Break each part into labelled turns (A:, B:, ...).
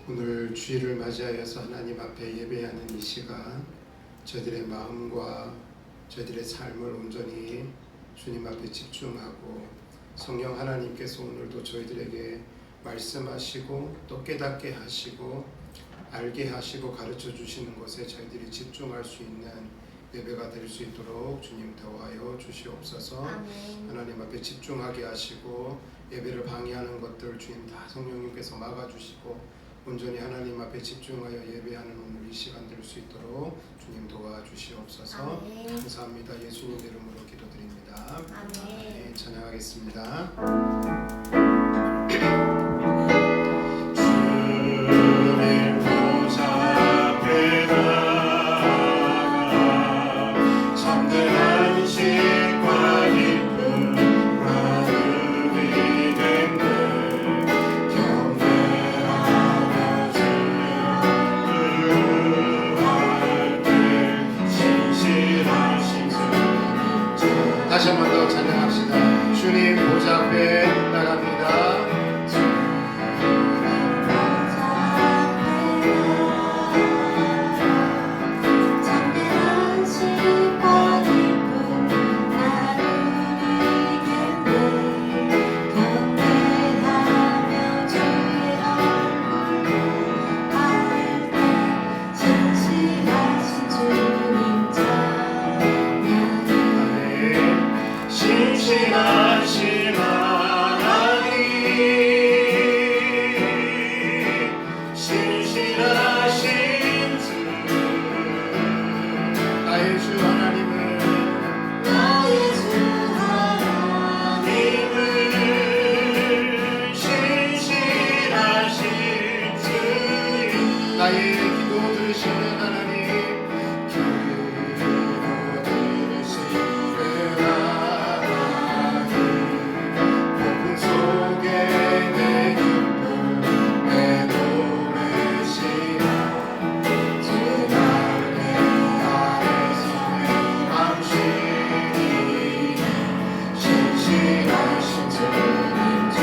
A: 오늘 주일을 맞이하여서 하나님 앞에 예배하는 이 시간, 저희들의 마음과 저희들의 삶을 온전히 주님 앞에 집중하고 성령 하나님께서 오늘도 저희들에게 말씀하시고 또 깨닫게 하시고 알게 하시고 가르쳐 주시는 것에 저희들이 집중할 수 있는 예배가 될 수 있도록 주님 도와여 주시옵소서. 아멘. 하나님 앞에 집중하게 하시고 예배를 방해하는 것들 주님 다 성령님께서 막아주시고 온전히 하나님 앞에 집중하여 예배하는 오늘 이 시간 될 수 있도록 주님 도와주시옵소서. 아멘. 감사합니다. 예수님 이름으로 기도드립니다. 아멘. 네, 찬양하겠습니다. 다시 한 번 더 찬양합시다. 주님 보좌 앞에 나갑니다. 나의 기도 들으시는 하나님, 기도 들으시는 하나님, 폭풍 속에 내 기쁨 내 노래시나 주 날개 아래서 내 맘쉬니 신실하신 주님 주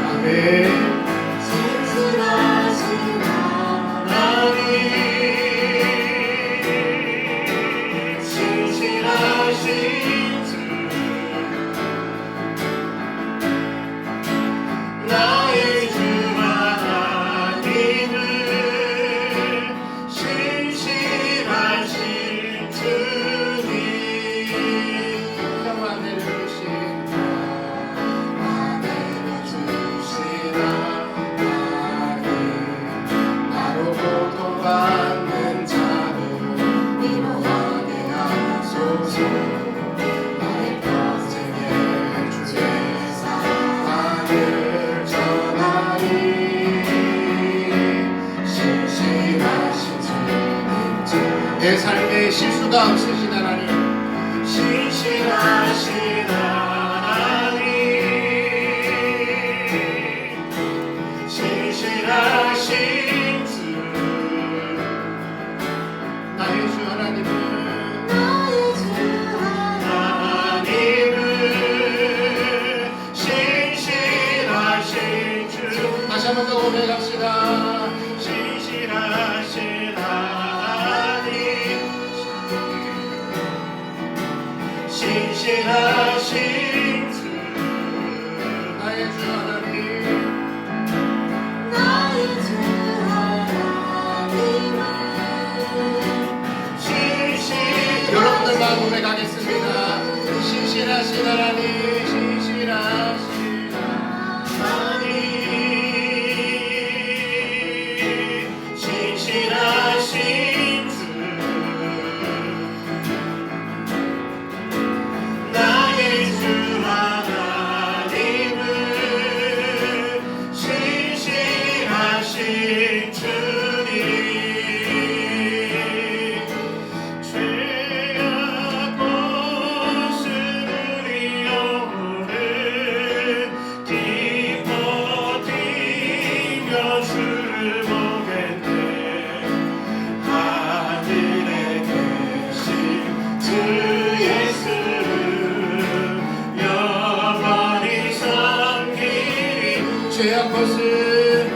A: 아멘. 내 삶에 실수가 없으신 하나님, 신실하신 하나님, 신실하신 주, 나의 주 하나님은, 나의 주 하나님은 신실하신 주. 다시 한 번 더 고백합시다. 신실하신 신실하신 주, 나의 주 하나님, 나의 주 하나님은 여러분들만 고백하겠습니다. 신실하신 하나님, 신실하신 하나님, 신실하신 죄악 벗은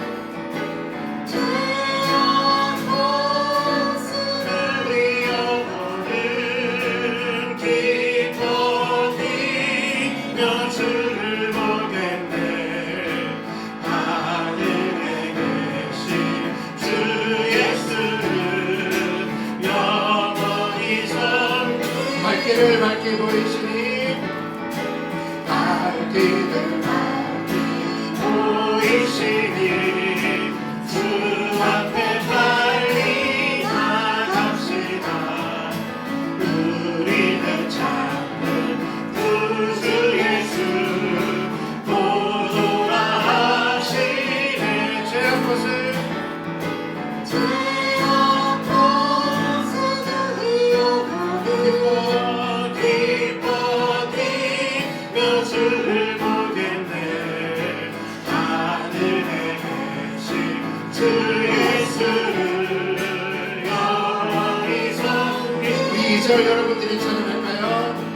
A: 2절 여러분들이 찬양할까요?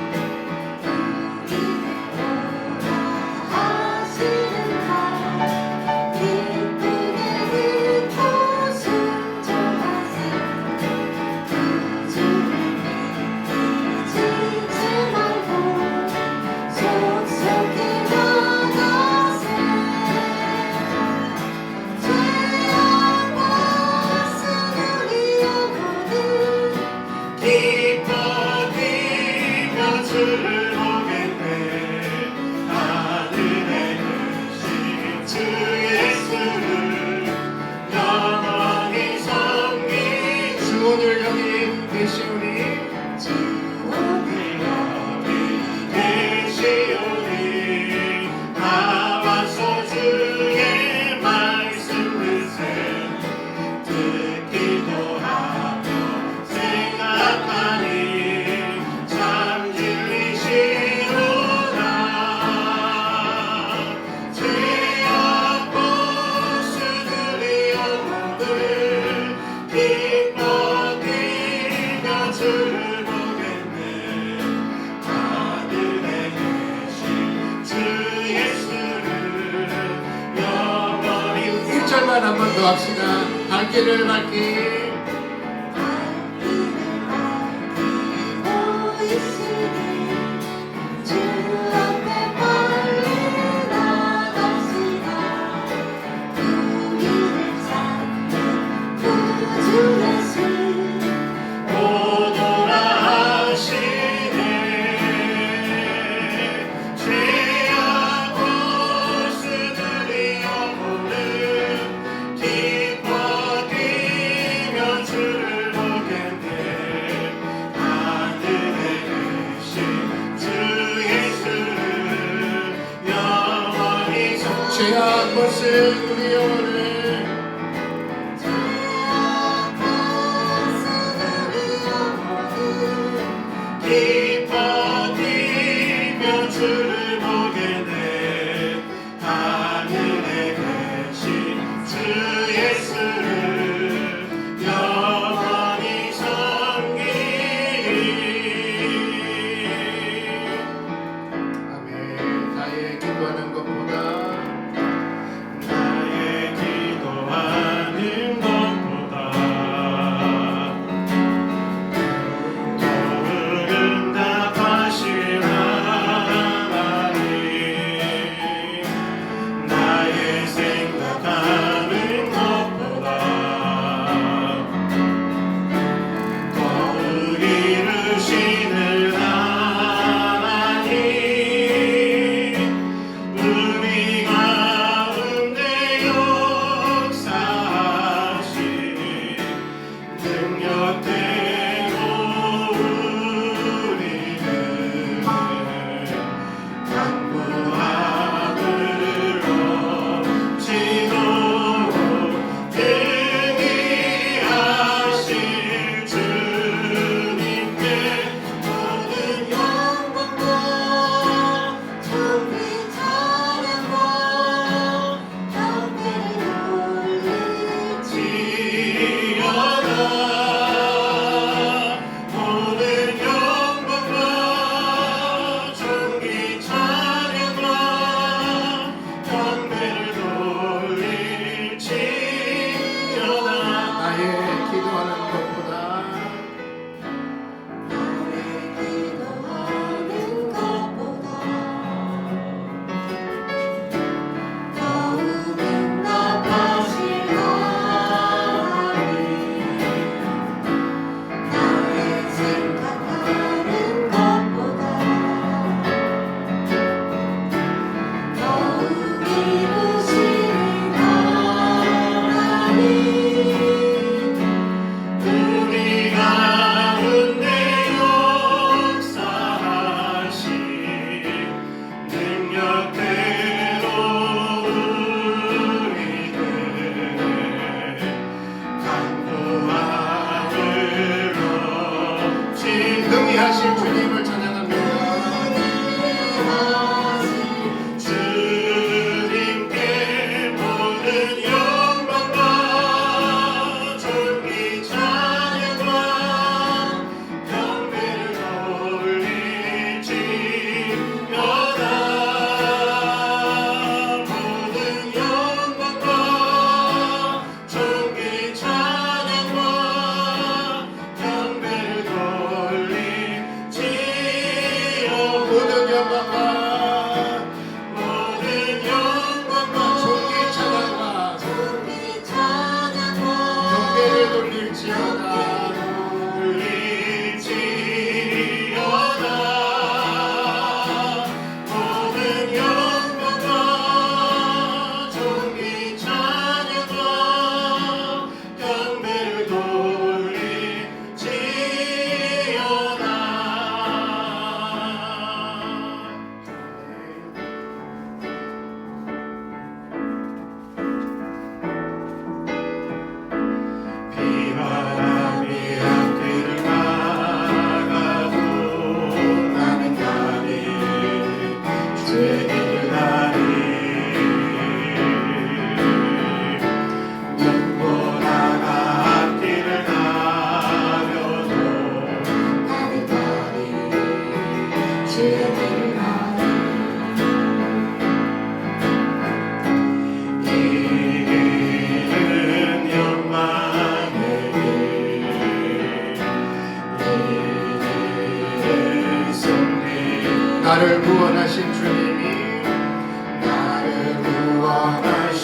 A: 오늘 여기 계시오니 나와서 주의 말씀 듣기도 하며 생각하니 참 진리시로다. 죄악 보수들이 영혼을 기뻐 뛰며 주를 보겠네. 하늘에 계신 주 예수를 영원히 1절만 한 번 더 합시다. 발길을 밟기 죄악 벗은 우리 영혼을 기뻐 뛰며 주를 보게 돼. 하늘에 계신 주 예수를 영원히 섬기리. 아멘. 나의 기도하는 것보다 나의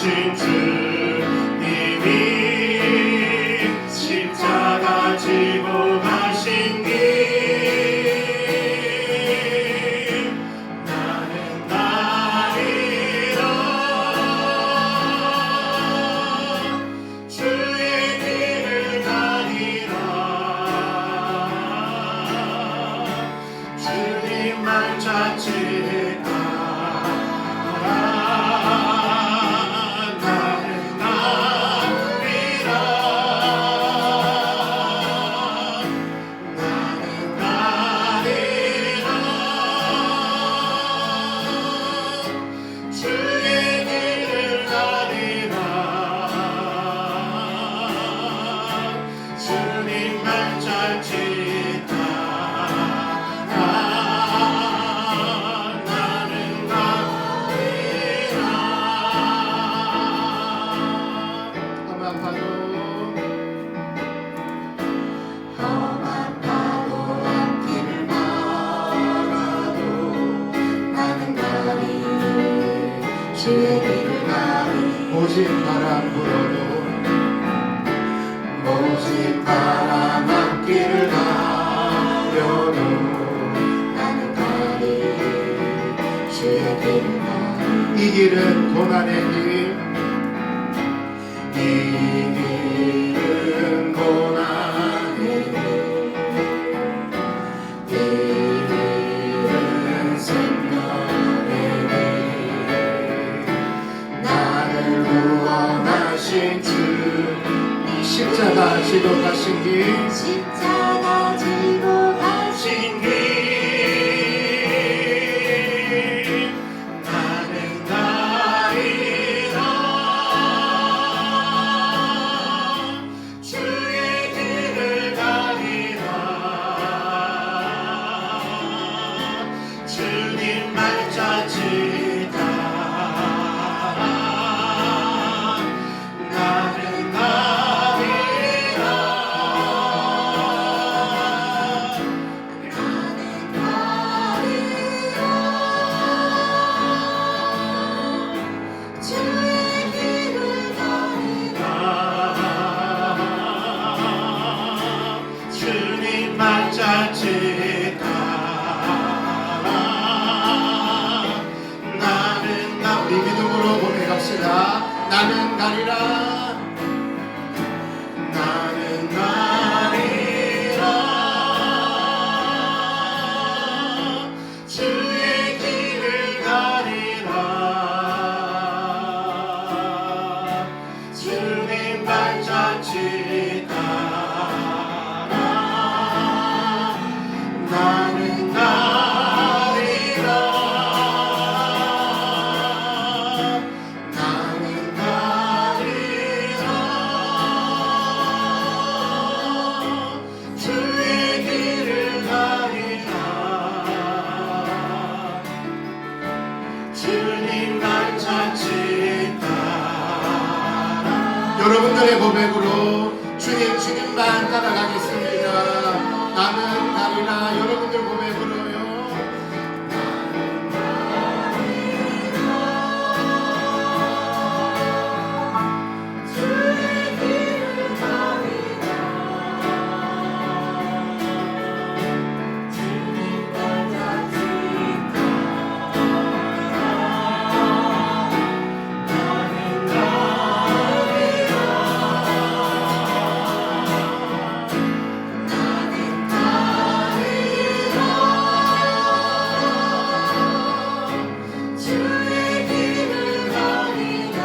A: 구원하신 주님이 십자가 지고 가신 길 나는 가리라 주의 길을 가리라 주님만 자칫 모진 바람 불어도 모진 바람 앞길을 가려도 나는 가리 주의 길을 가리 이 길은 고난의 길 이 길은 고난의 길 이 길은 생명의 길 구원하신 주 십자가 지고 가신 길
B: 십자가 지고 가신
A: 길 나는 가리라 주의 길을 가리라 주님만 자칫 주님만 자칫 따라 나는 나 우리 믿음으로 고백합시다. 나는 가리라 나는 가리라 주의 길을 가리라 주님만 자칫 나는 가리라 나는 가리라 주의 길을 가리라 주님만 자칫 따라 여러분들의 고백으로 주님만 따라가겠습니다. 나는 가리라 여러분들 고백으로요.
B: 주의 길을 가리라 주님만 자칫 나는 가리라 주의 길을 가리라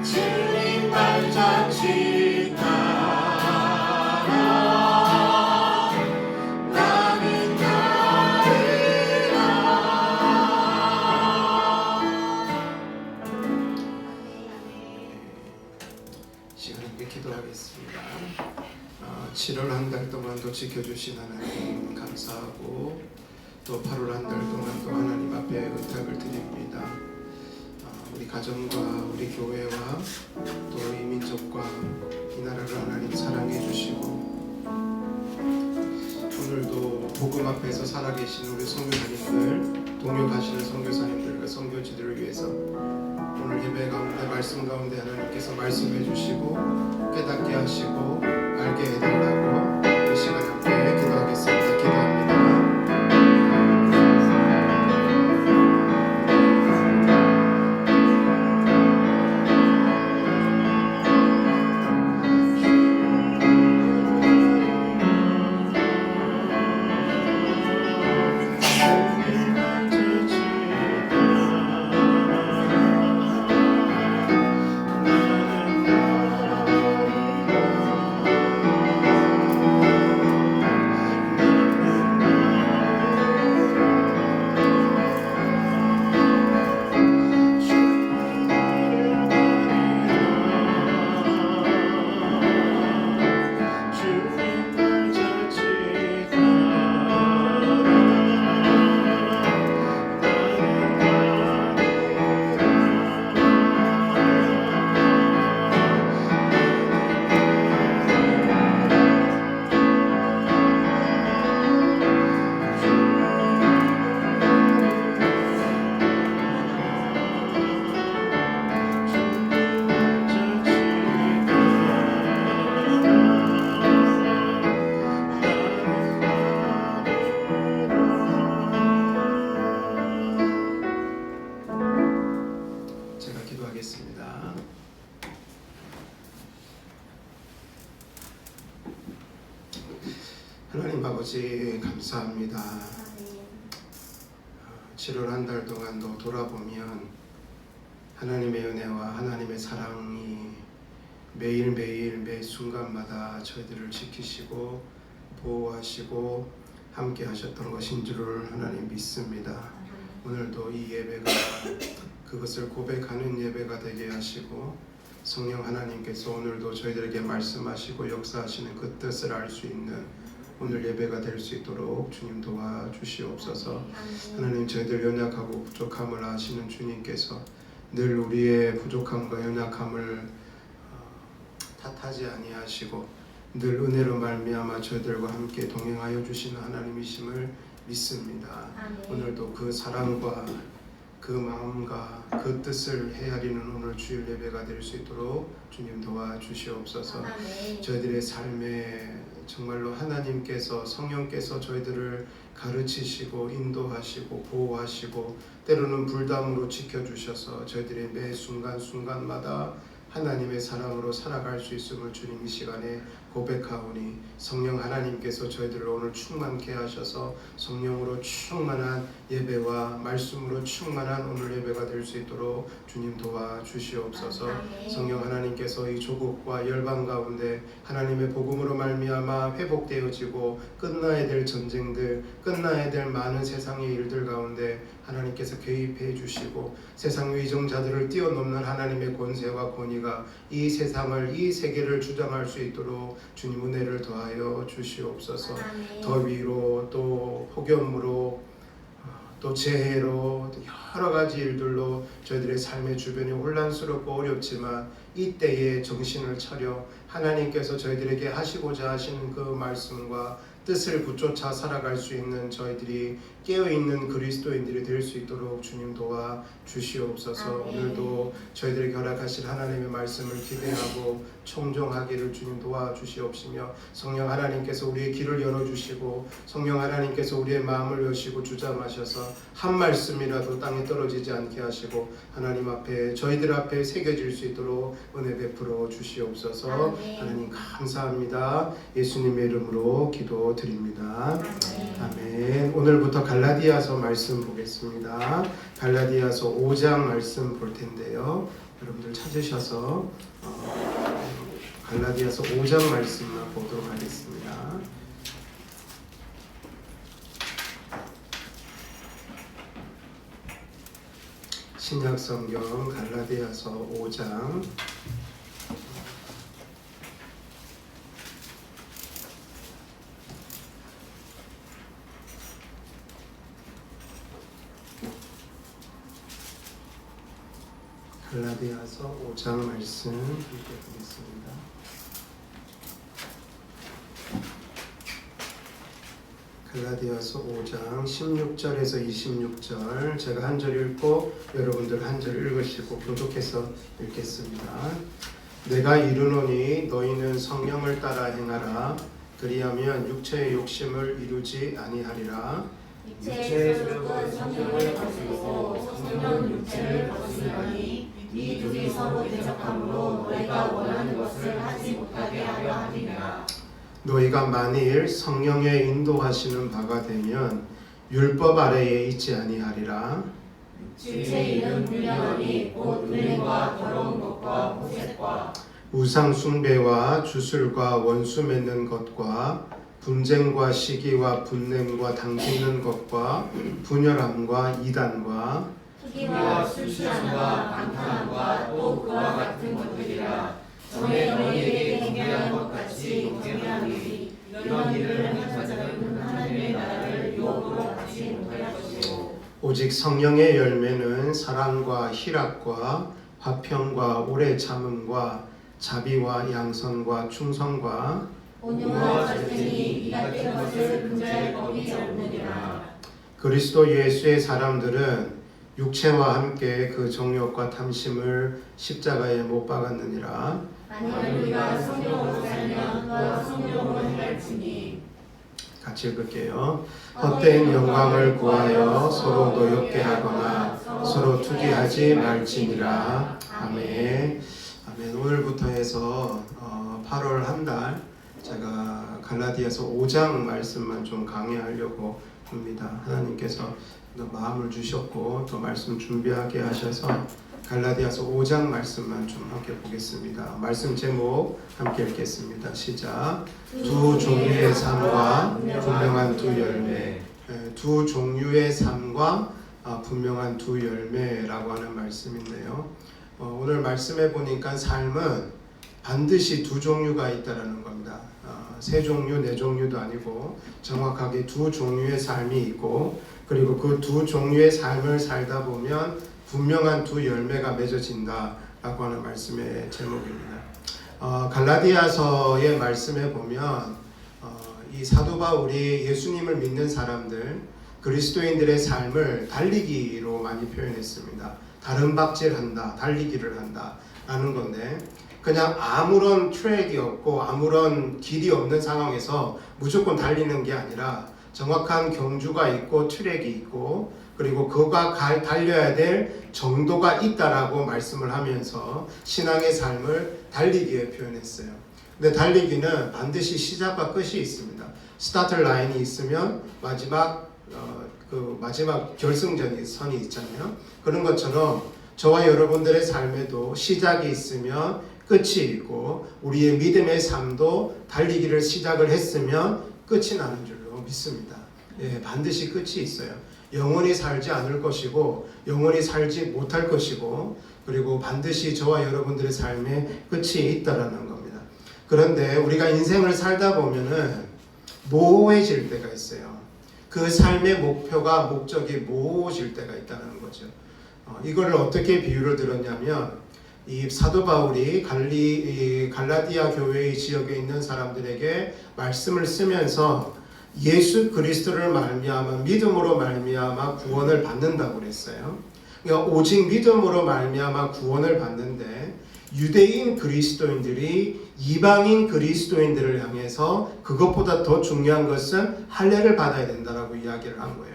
B: 주님만 자칫 따라 나는 가리라
A: 시간 함께 기도하겠습니다. 7월 한 달 동안도 지켜주신 하나님 감사하고 또 8월 한 달 동안 또 하나님 앞에 의탁을 드립니다. 우리 가정과 우리 교회와 또 이 민족과 이 나라를 하나님 사랑해 주시고 오늘도 복음 앞에서 살아계신 우리 선교사님들 동역하시는 선교사님들과 선교 말씀 가운데 하나님께서 말씀해 주시고 깨닫게 하시고 알게 해달라고 이 시간에 함께 기도하겠습니다. 기도합니다. 기도하겠습니다. 하나님 아버지 감사합니다. 7월 한 달 동안도 돌아보면 하나님의 은혜와 하나님의 사랑이 매일매일 매 순간마다 저희들을 지키시고 보호하시고 함께 하셨던 것인 줄을 하나님 믿습니다. 오늘도 이 예배가 그것을 고백하는 예배가 되게 하시고 성령 하나님께서 오늘도 저희들에게 말씀하시고 역사하시는 그 뜻을 알 수 있는 오늘 예배가 될 수 있도록 주님 도와주시옵소서. 하나님 저희들 연약하고 부족함을 아시는 주님께서 늘 우리의 부족함과 연약함을 탓하지 아니하시고 늘 은혜로 말미암아 저희들과 함께 동행하여 주시는 하나님이심을 믿습니다. 오늘도 그 사랑과 그 마음과 그 뜻을 헤아리는 오늘 주일 예배가 될 수 있도록 주님 도와주시옵소서. 저희들의 삶에 정말로 하나님께서 성령께서 저희들을 가르치시고 인도하시고 보호하시고 때로는 불담으로 지켜주셔서 저희들의 매 순간순간마다 하나님의 사랑으로 살아갈 수 있음을 주님 이 시간에 고백하오니 성령 하나님께서 저희들을 오늘 충만케 하셔서 성령으로 충만한 예배와 말씀으로 충만한 오늘 예배가 될 수 있도록 주님 도와주시옵소서. 성령 하나님께서 이 조국과 열방 가운데 하나님의 복음으로 말미암아 회복되어지고 끝나야 될 전쟁들, 끝나야 될 많은 세상의 일들 가운데 하나님께서 개입해 주시고 세상 위정자들을 뛰어넘는 하나님의 권세와 권위가 이 세상을, 이 세계를 주장할 수 있도록 주님 은혜를 더하여 주시옵소서. 더위로 또 폭염으로 또 재해로 여러 가지 일들로 저희들의 삶의 주변이 혼란스럽고 어렵지만 이때에 정신을 차려 하나님께서 저희들에게 하시고자 하시는 그 말씀과 뜻을 붙쫓아 살아갈 수 있는 저희들이 깨어있는 그리스도인들이 될 수 있도록 주님 도와 주시옵소서. 오늘도 저희들에게 허락하실 하나님의 말씀을 기대하고 청종하기를 주님 도와 주시옵시며 성령 하나님께서 우리의 길을 열어주시고 성령 하나님께서 우리의 마음을 여시고 주장하셔서 한 말씀이라도 땅에 떨어지지 않게 하시고 하나님 앞에 저희들 앞에 새겨질 수 있도록 은혜 베풀어 주시옵소서. 하나님 감사합니다. 예수님의 이름으로 기도드립니다. 아멘. 오늘부터 갈라디아서 말씀 보겠습니다. 갈라디아서 5장 말씀 볼 텐데요. 여러분들 찾으셔서 갈라디아서 5장 말씀만 보도록 하겠습니다. 신약 성경 갈라디아서 5장 갈라디아서 5장 말씀 함께 보겠습니다. 갈라디아서 5장 16절에서 26절 제가 한 절 읽고 여러분들 한 절 읽으시고 교독해서 읽겠습니다. 내가 이르노니 너희는 성령을 따라 행하라. 그리하면 육체의 욕심을 이루지 아니하리라.
B: 육체의 소욕은 성령을 거스르고 성령은 육체를 거스르니 이 둘이 서로 대적함으로 너희가 원하는 것을 하지 못하게 하려 함이니라.
A: 너희가 만일 성령의 인도하시는 바가 되면 율법 아래에 있지 아니하리라.
B: 육체의 일은 불량하니 곧 음행과 더러운 것과 호색과
A: 우상 숭배와 주술과 원수 맺는 것과 분쟁과 시기와 분냄과 당기는 것과 분열함과 이단과
B: 투기와 술 취함과 방탕함과 또 그와 같은 것들이라. 전에 너희에게 경계한 것 같이 경계하니 이런 일을 하는 자들은 하나님의 나라를 유업으로 받지 못할 것이요.
A: 오직 성령의 열매는 사랑과 희락과 화평과 오래 참음과 자비와 양선과 충성과
B: 온유와 절제니 이 같은 것을 금지할 법이 없느니라.
A: 그리스도 예수의 사람들은 육체와 함께 그 정욕과 탐심을 십자가에 못 박았느니라.
B: 만일 우리가 성령으로 살면 또 성령으로 행할지니.
A: 같이 읽을게요. 헛된 영광을 구하여 서로 노엽게 하거나 서로 투기하지 말지니라. 아멘. 아멘. 오늘부터 해서 8월 한 달 제가 갈라디아서 5장 말씀만 좀 강의하려고 합니다. 하나님께서 마음을 주셨고 또 말씀 준비하게 하셔서 갈라디아서 5장 말씀만 좀 함께 보겠습니다. 말씀 제목 함께 읽겠습니다. 시작. 두 종류의 삶과 분명한 두 열매. 두 종류의 삶과 분명한 두 열매라고 하는 말씀인데요. 오늘 말씀해 보니까 삶은 반드시 두 종류가 있다라는 겁니다. 세 종류, 네 종류도 아니고 정확하게 두 종류의 삶이 있고 그리고 그 두 종류의 삶을 살다 보면 분명한 두 열매가 맺어진다라고 하는 말씀의 제목입니다. 갈라디아서의 말씀에 보면 이 사도 바울이 예수님을 믿는 사람들, 그리스도인들의 삶을 달리기로 많이 표현했습니다. 다른 박질한다, 달리기를 한다 라는 건데 그냥 아무런 트랙이 없고 아무런 길이 없는 상황에서 무조건 달리는 게 아니라 정확한 경주가 있고 트랙이 있고 그리고 그가 달려야 될 정도가 있다라고 말씀을 하면서 신앙의 삶을 달리기에 표현했어요. 근데 달리기는 반드시 시작과 끝이 있습니다. 스타트 라인이 있으면 마지막 결승전이 선이 있잖아요. 그런 것처럼 저와 여러분들의 삶에도 시작이 있으면 끝이 있고 우리의 믿음의 삶도 달리기를 시작을 했으면 끝이 나는 줄로 믿습니다. 예, 반드시 끝이 있어요. 영원히 살지 않을 것이고 영원히 살지 못할 것이고 그리고 반드시 저와 여러분들의 삶에 끝이 있다라는 겁니다. 그런데 우리가 인생을 살다 보면은 모호해질 때가 있어요. 그 삶의 목표가 목적이 모호해질 때가 있다는 거죠. 이걸 어떻게 비유를 들었냐면 이 사도 바울이 갈라디아 교회의 지역에 있는 사람들에게 말씀을 쓰면서 예수 그리스도를 말미암아 믿음으로 말미암아 구원을 받는다고 그랬어요. 그러니까 오직 믿음으로 말미암아 구원을 받는데 유대인 그리스도인들이 이방인 그리스도인들을 향해서 그것보다 더 중요한 것은 할례를 받아야 된다라고 이야기를 한 거예요.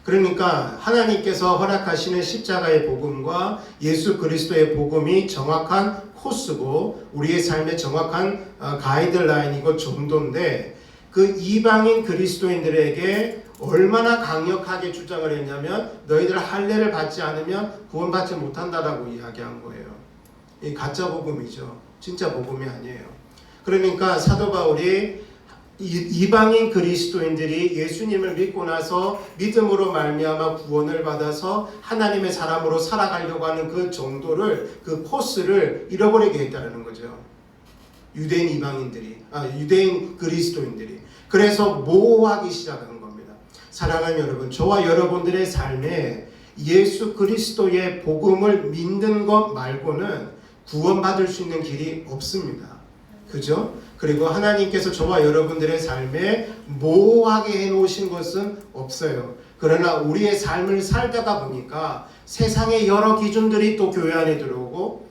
A: 그러니까 하나님께서 허락하시는 십자가의 복음과 예수 그리스도의 복음이 정확한 코스고 우리의 삶의 정확한 가이드라인이고 정도인데 그 이방인 그리스도인들에게 얼마나 강력하게 주장을 했냐면 너희들 할례를 받지 않으면 구원받지 못한다라고 이야기한 거예요. 이 가짜 복음이죠. 진짜 복음이 아니에요. 그러니까 사도 바울이 이방인 그리스도인들이 예수님을 믿고 나서 믿음으로 말미암아 구원을 받아서 하나님의 사람으로 살아가려고 하는 그 정도를 그 코스를 잃어버리게 했다는 거죠. 유대인 그리스도인들이 그래서 모호하기 시작한 겁니다. 사랑하는 여러분, 저와 여러분들의 삶에 예수 그리스도의 복음을 믿는 것 말고는 구원받을 수 있는 길이 없습니다. 그죠? 그리고 하나님께서 저와 여러분들의 삶에 모호하게 해놓으신 것은 없어요. 그러나 우리의 삶을 살다가 보니까 세상의 여러 기준들이 또 교회 안에 들어오고,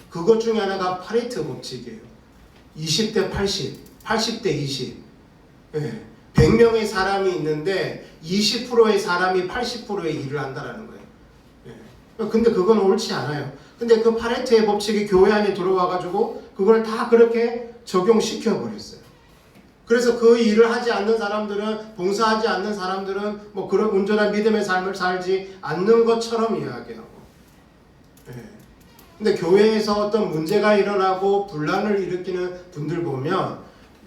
A: 그것 중에 하나가 파레토 법칙이에요. 20대 80, 80대 20. 100명의 사람이 있는데 20%의 사람이 80%의 일을 한다는 거예요. 근데 그건 옳지 않아요. 근데 그 파레토의 법칙이 교회 안에 들어와가지고 그걸 다 그렇게 적용시켜 버렸어요. 그래서 그 일을 하지 않는 사람들은, 봉사하지 않는 사람들은 뭐 그런 온전한 믿음의 삶을 살지 않는 것처럼 이야기하고. 근데 교회에서 어떤 문제가 일어나고 분란을 일으키는 분들 보면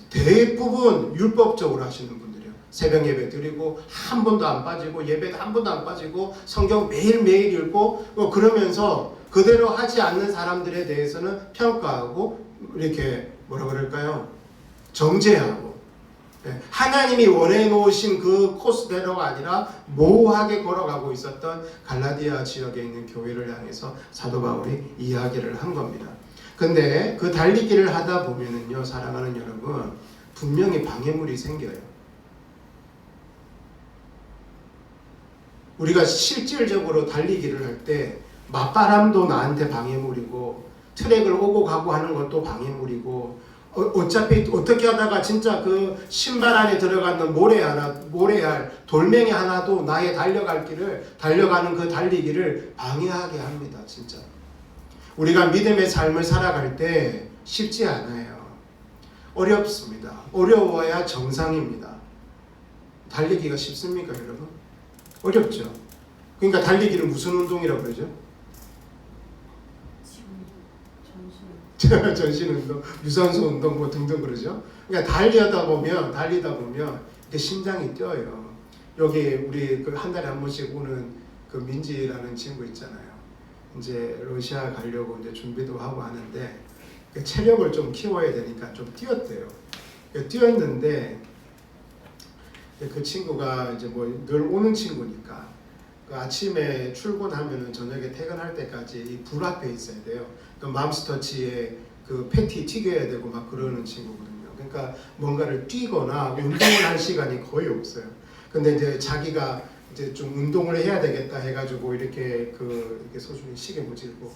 A: 대부분 율법적으로 하시는 분들이에요. 새벽 예배 드리고 한 번도 안 빠지고 예배도 한 번도 안 빠지고 성경 매일매일 읽고 그러면서 그대로 하지 않는 사람들에 대해서는 평가하고 이렇게 뭐라 그럴까요? 정죄하고. 하나님이 원해 놓으신 그 코스대로가 아니라 모호하게 걸어가고 있었던 갈라디아 지역에 있는 교회를 향해서 사도 바울이 이야기를 한 겁니다. 근데 그 달리기를 하다 보면은요, 사랑하는 여러분, 분명히 방해물이 생겨요. 우리가 실질적으로 달리기를 할 때 맞바람도 나한테 방해물이고 트랙을 오고 가고 하는 것도 방해물이고 어차피 어떻게 하다가 진짜 그 신발 안에 들어가는 모래알, 돌멩이 하나도 나의 달려갈 길을, 달려가는 그 달리기를 방해하게 합니다. 진짜. 우리가 믿음의 삶을 살아갈 때 쉽지 않아요. 어렵습니다. 어려워야 정상입니다. 달리기가 쉽습니까, 여러분? 어렵죠. 그러니까 달리기를 무슨 운동이라고 그러죠? 전신 운동, 유산소 운동 뭐 등등 그러죠. 그러니까 달리다 보면 이렇게 심장이 뛰어요. 여기 우리 그 한 달에 한 번씩 오는 그 민지라는 친구 있잖아요. 이제 러시아 가려고 이제 준비도 하고 하는데 그 체력을 좀 키워야 되니까 좀 뛰었대요. 뛰었는데 그 친구가 이제 뭐 늘 오는 친구니까 그 아침에 출근하면은 저녁에 퇴근할 때까지 이 불 앞에 있어야 돼요. 그 맘스터치에 그 패티 튀겨야 되고 막 그러는 친구거든요. 그러니까 뭔가를 뛰거나 운동을 할 시간이 거의 없어요. 근데 이제 자기가 이제 좀 운동을 해야 되겠다 해가지고 이렇게 이렇게 소중히 시계 모질고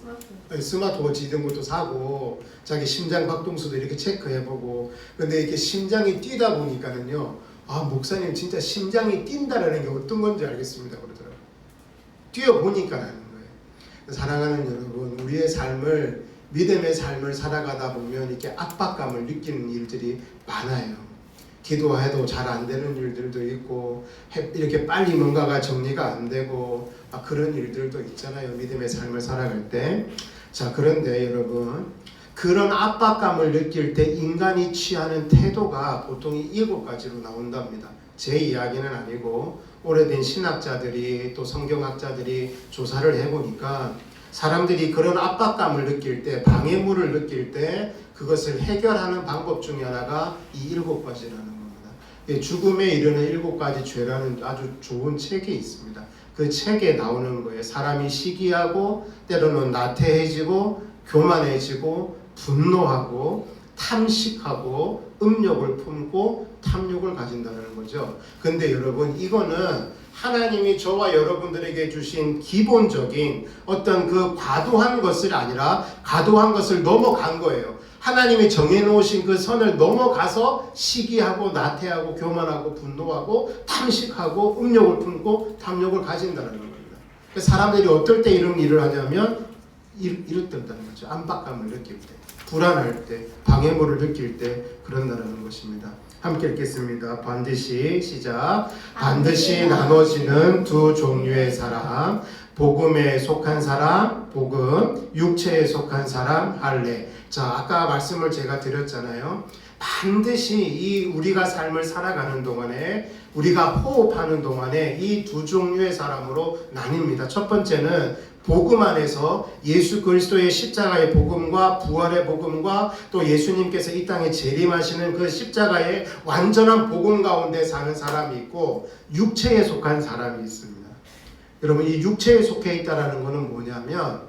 A: 스마트워치 이런 것도 사고 자기 심장 박동수도 이렇게 체크해보고. 근데 이렇게 심장이 뛰다 보니까는요, 아 목사님 진짜 심장이 뛴다라는 게 어떤 건지 알겠습니다 그러더라고요. 뛰어보니까 하는 거예요. 사랑하는 여러분, 우리의 삶을, 믿음의 삶을 살아가다 보면 이렇게 압박감을 느끼는 일들이 많아요. 기도해도 잘 안 되는 일들도 있고 이렇게 빨리 뭔가가 정리가 안 되고 그런 일들도 있잖아요. 믿음의 삶을 살아갈 때. 자, 그런데 여러분, 그런 압박감을 느낄 때 인간이 취하는 태도가 보통 이 7가지로 나온답니다. 제 이야기는 아니고 오래된 신학자들이 또 성경학자들이 조사를 해보니까 사람들이 그런 압박감을 느낄 때, 방해물을 느낄 때 그것을 해결하는 방법 중에 하나가 이 7가지라는 겁니다. 죽음에 이르는 7가지 죄라는 아주 좋은 책이 있습니다. 그 책에 나오는 거예요. 사람이 시기하고 때로는 나태해지고 교만해지고 분노하고 탐식하고 음욕을 품고 탐욕을 가진다는 거죠. 근데 여러분, 이거는 하나님이 저와 여러분들에게 주신 기본적인 어떤 그 과도한 것을 아니라 과도한 것을 넘어간 거예요. 하나님이 정해놓으신 그 선을 넘어가서 시기하고 나태하고 교만하고 분노하고 탐식하고 음욕을 품고 탐욕을 가진다는 겁니다. 사람들이 어떨 때 이런 일을 하냐면 이렇다는 거죠. 압박감을 느낄 때, 불안할 때, 방해물을 느낄 때 그런다는 것입니다. 함께 읽겠습니다. 반드시 시작. 반드시 나눠지는 두 종류의 사람, 복음에 속한 사람, 복음, 육체에 속한 사람, 할례. 자, 아까 말씀을 제가 드렸잖아요. 반드시 이 우리가 삶을 살아가는 동안에, 우리가 호흡하는 동안에 이 두 종류의 사람으로 나뉩니다. 첫 번째는 복음 안에서 예수 그리스도의 십자가의 복음과 부활의 복음과 또 예수님께서 이 땅에 재림하시는 그 십자가의 완전한 복음 가운데 사는 사람이 있고, 육체에 속한 사람이 있습니다. 여러분, 이 육체에 속해 있다라는 것은 뭐냐면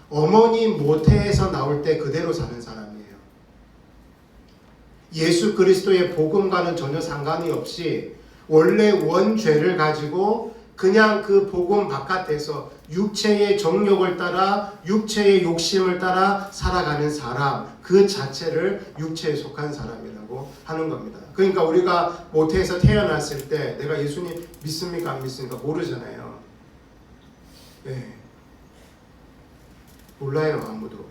A: 어머니 모태에서 나올 때 그대로 사는 사람이에요. 예수 그리스도의 복음과는 전혀 상관이 없이 원래 원죄를 가지고 그냥 그 복음 바깥에서 육체의 정욕을 따라 육체의 욕심을 따라 살아가는 사람 그 자체를 육체에 속한 사람이라고 하는 겁니다. 그러니까 우리가 모태에서 태어났을 때 내가 예수님 믿습니까 안 믿습니까 모르잖아요. 네. 몰라요 아무도.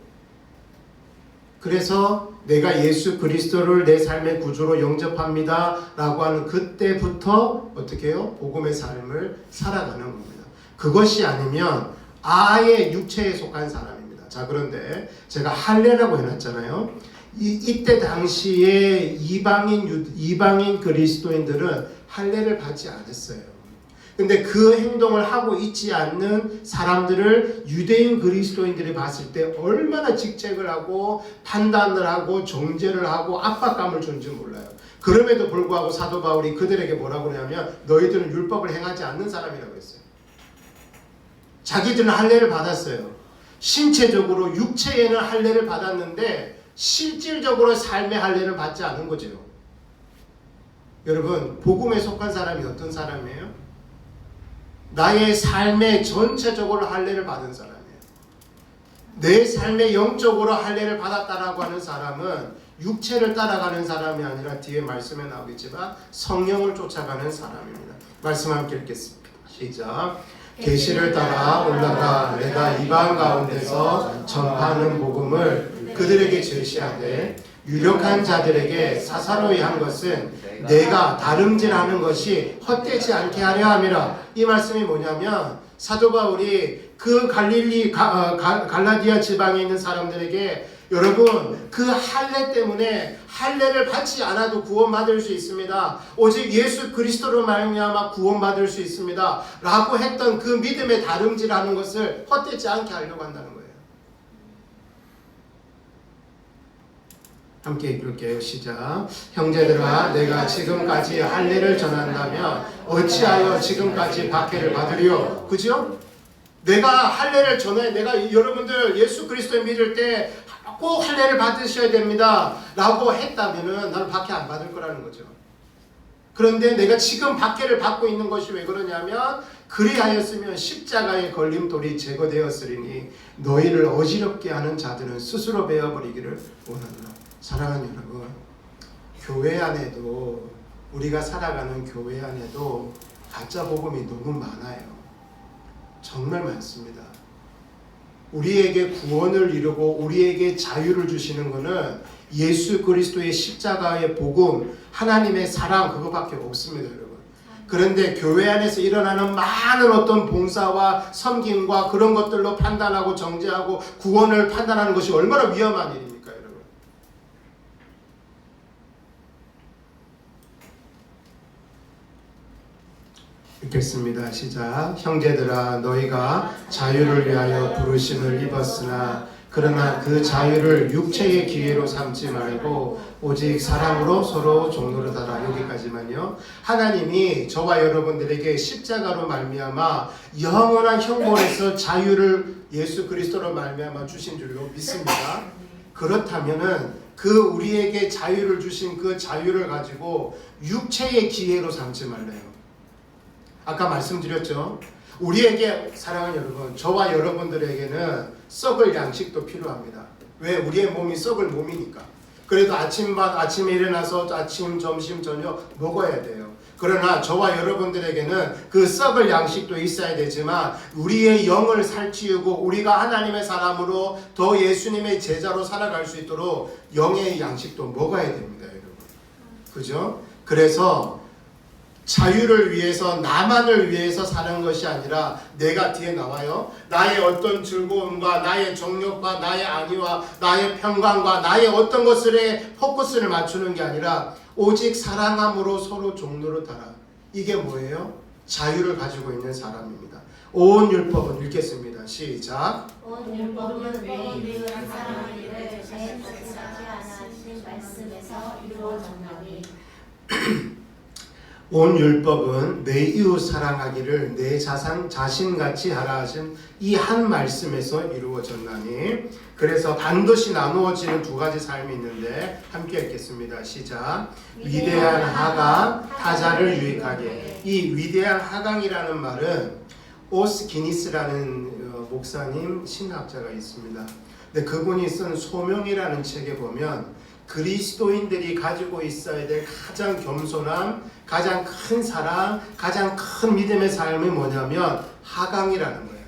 A: 그래서 내가 예수 그리스도를 내 삶의 구주로 영접합니다 라고 하는 그때부터 어떻게 해요? 복음의 삶을 살아가는 겁니다. 그것이 아니면 아예 육체에 속한 사람입니다. 자, 그런데 제가 할례라고 해놨잖아요. 이때 당시에 이방인 그리스도인들은 할례를 받지 않았어요. 근데 그 행동을 하고 있지 않는 사람들을 유대인 그리스도인들이 봤을 때 얼마나 직책을 하고 판단을 하고 정죄를 하고 압박감을 준지 몰라요. 그럼에도 불구하고 사도 바울이 그들에게 뭐라고 그러냐면 너희들은 율법을 행하지 않는 사람이라고 했어요. 자기들은 할례를 받았어요. 신체적으로 육체에는 할례를 받았는데 실질적으로 삶의 할례를 받지 않은 거죠. 여러분 복음에 속한 사람이 어떤 사람이에요? 나의 삶에 전체적으로 할례를 받은 사람이에요. 내 삶에 영적으로 할례를 받았다라고 하는 사람은 육체를 따라가는 사람이 아니라 뒤에 말씀에 나오겠지만 성령을 쫓아가는 사람입니다. 말씀 함께 읽겠습니다. 시작. 계시를 따라 올라가 내가 이방 가운데서 전파하는 복음을 그들에게 제시하되 유력한 자들에게 사사로이 한 것은 내가 다름질하는 것이 헛되지 않게 하려 함이라. 이 말씀이 뭐냐면 사도 바울이 그 갈라디아 지방에 있는 사람들에게 여러분 그 할례 때문에 할례를 받지 않아도 구원받을 수 있습니다. 오직 예수 그리스도로 말미암아 구원받을 수 있습니다. 라고 했던 그 믿음의 다름질하는 것을 헛되지 않게 하려고 한다는 거예요. 함께 읽을게요. 시작. 형제들아 내가 지금까지 할례를 전한다면 어찌하여 지금까지 박해를 받으리요. 그죠? 내가 할례를 전해 내가 여러분들 예수 그리스도를 믿을 때 꼭 할례를 받으셔야 됩니다 라고 했다면 나는 박해 안 받을 거라는 거죠. 그런데 내가 지금 박해를 받고 있는 것이 왜 그러냐면 그리하였으면 십자가의 걸림돌이 제거되었으리니 너희를 어지럽게 하는 자들은 스스로 베어버리기를 원하노라. 사랑하는 여러분, 교회 안에도 우리가 살아가는 교회 안에도 가짜 복음이 너무 많아요. 정말 많습니다. 우리에게 구원을 이루고 우리에게 자유를 주시는 것은 예수 그리스도의 십자가의 복음, 하나님의 사랑 그거밖에 없습니다, 여러분. 그런데 교회 안에서 일어나는 많은 어떤 봉사와 섬김과 그런 것들로 판단하고 정죄하고 구원을 판단하는 것이 얼마나 위험한 일입니까? 읽겠습니다. 시작. 형제들아 너희가 자유를 위하여 부르심을 입었으나 그러나 그 자유를 육체의 기회로 삼지 말고 오직 사랑으로 서로 종노릇하라. 여기까지만요. 하나님이 저와 여러분들에게 십자가로 말미암아 영원한 형벌에서 자유를 예수 그리스도로 말미암아 주신 줄로 믿습니다. 그렇다면은 그 우리에게 자유를 주신 그 자유를 가지고 육체의 기회로 삼지 말래요. 아까 말씀드렸죠. 우리에게 사랑하는 여러분, 저와 여러분들에게는 썩을 양식도 필요합니다. 왜? 우리의 몸이 썩을 몸이니까. 그래도 아침에 일어나서 아침, 점심, 저녁 먹어야 돼요. 그러나 저와 여러분들에게는 그 썩을 양식도 있어야 되지만 우리의 영을 살찌우고 우리가 하나님의 사람으로 더 예수님의 제자로 살아갈 수 있도록 영의 양식도 먹어야 됩니다, 여러분. 그죠? 그래서 자유를 위해서 나만을 위해서 사는 것이 아니라 내가 뒤에 나와요. 나의 어떤 즐거움과 나의 정욕과 나의 안위와 나의 평강과 나의 어떤 것에 포커스를 맞추는 게 아니라 오직 사랑함으로 서로 종노릇하라. 이게 뭐예요? 자유를 가지고 있는 사람입니다. 온 율법은 읽겠습니다. 시작.
B: 온 율법은 매일 사랑하기를 제사하지 않으신 말씀에서 이루어졌나니
A: 온 율법은 내 이웃 사랑하기를 내 자신같이 하라 하신 이 한 말씀에서 이루어졌나니. 그래서 반드시 나누어지는 두 가지 삶이 있는데 함께 읽겠습니다. 시작. 위대한 하강, 타자를 유익하게. 이 위대한 하강이라는 말은 오스 기니스라는 목사님 신학자가 있습니다. 근데 그분이 쓴 소명이라는 책에 보면 그리스도인들이 가지고 있어야 될 가장 겸손함, 가장 큰 사랑, 가장 큰 믿음의 삶이 뭐냐면 하강이라는 거예요.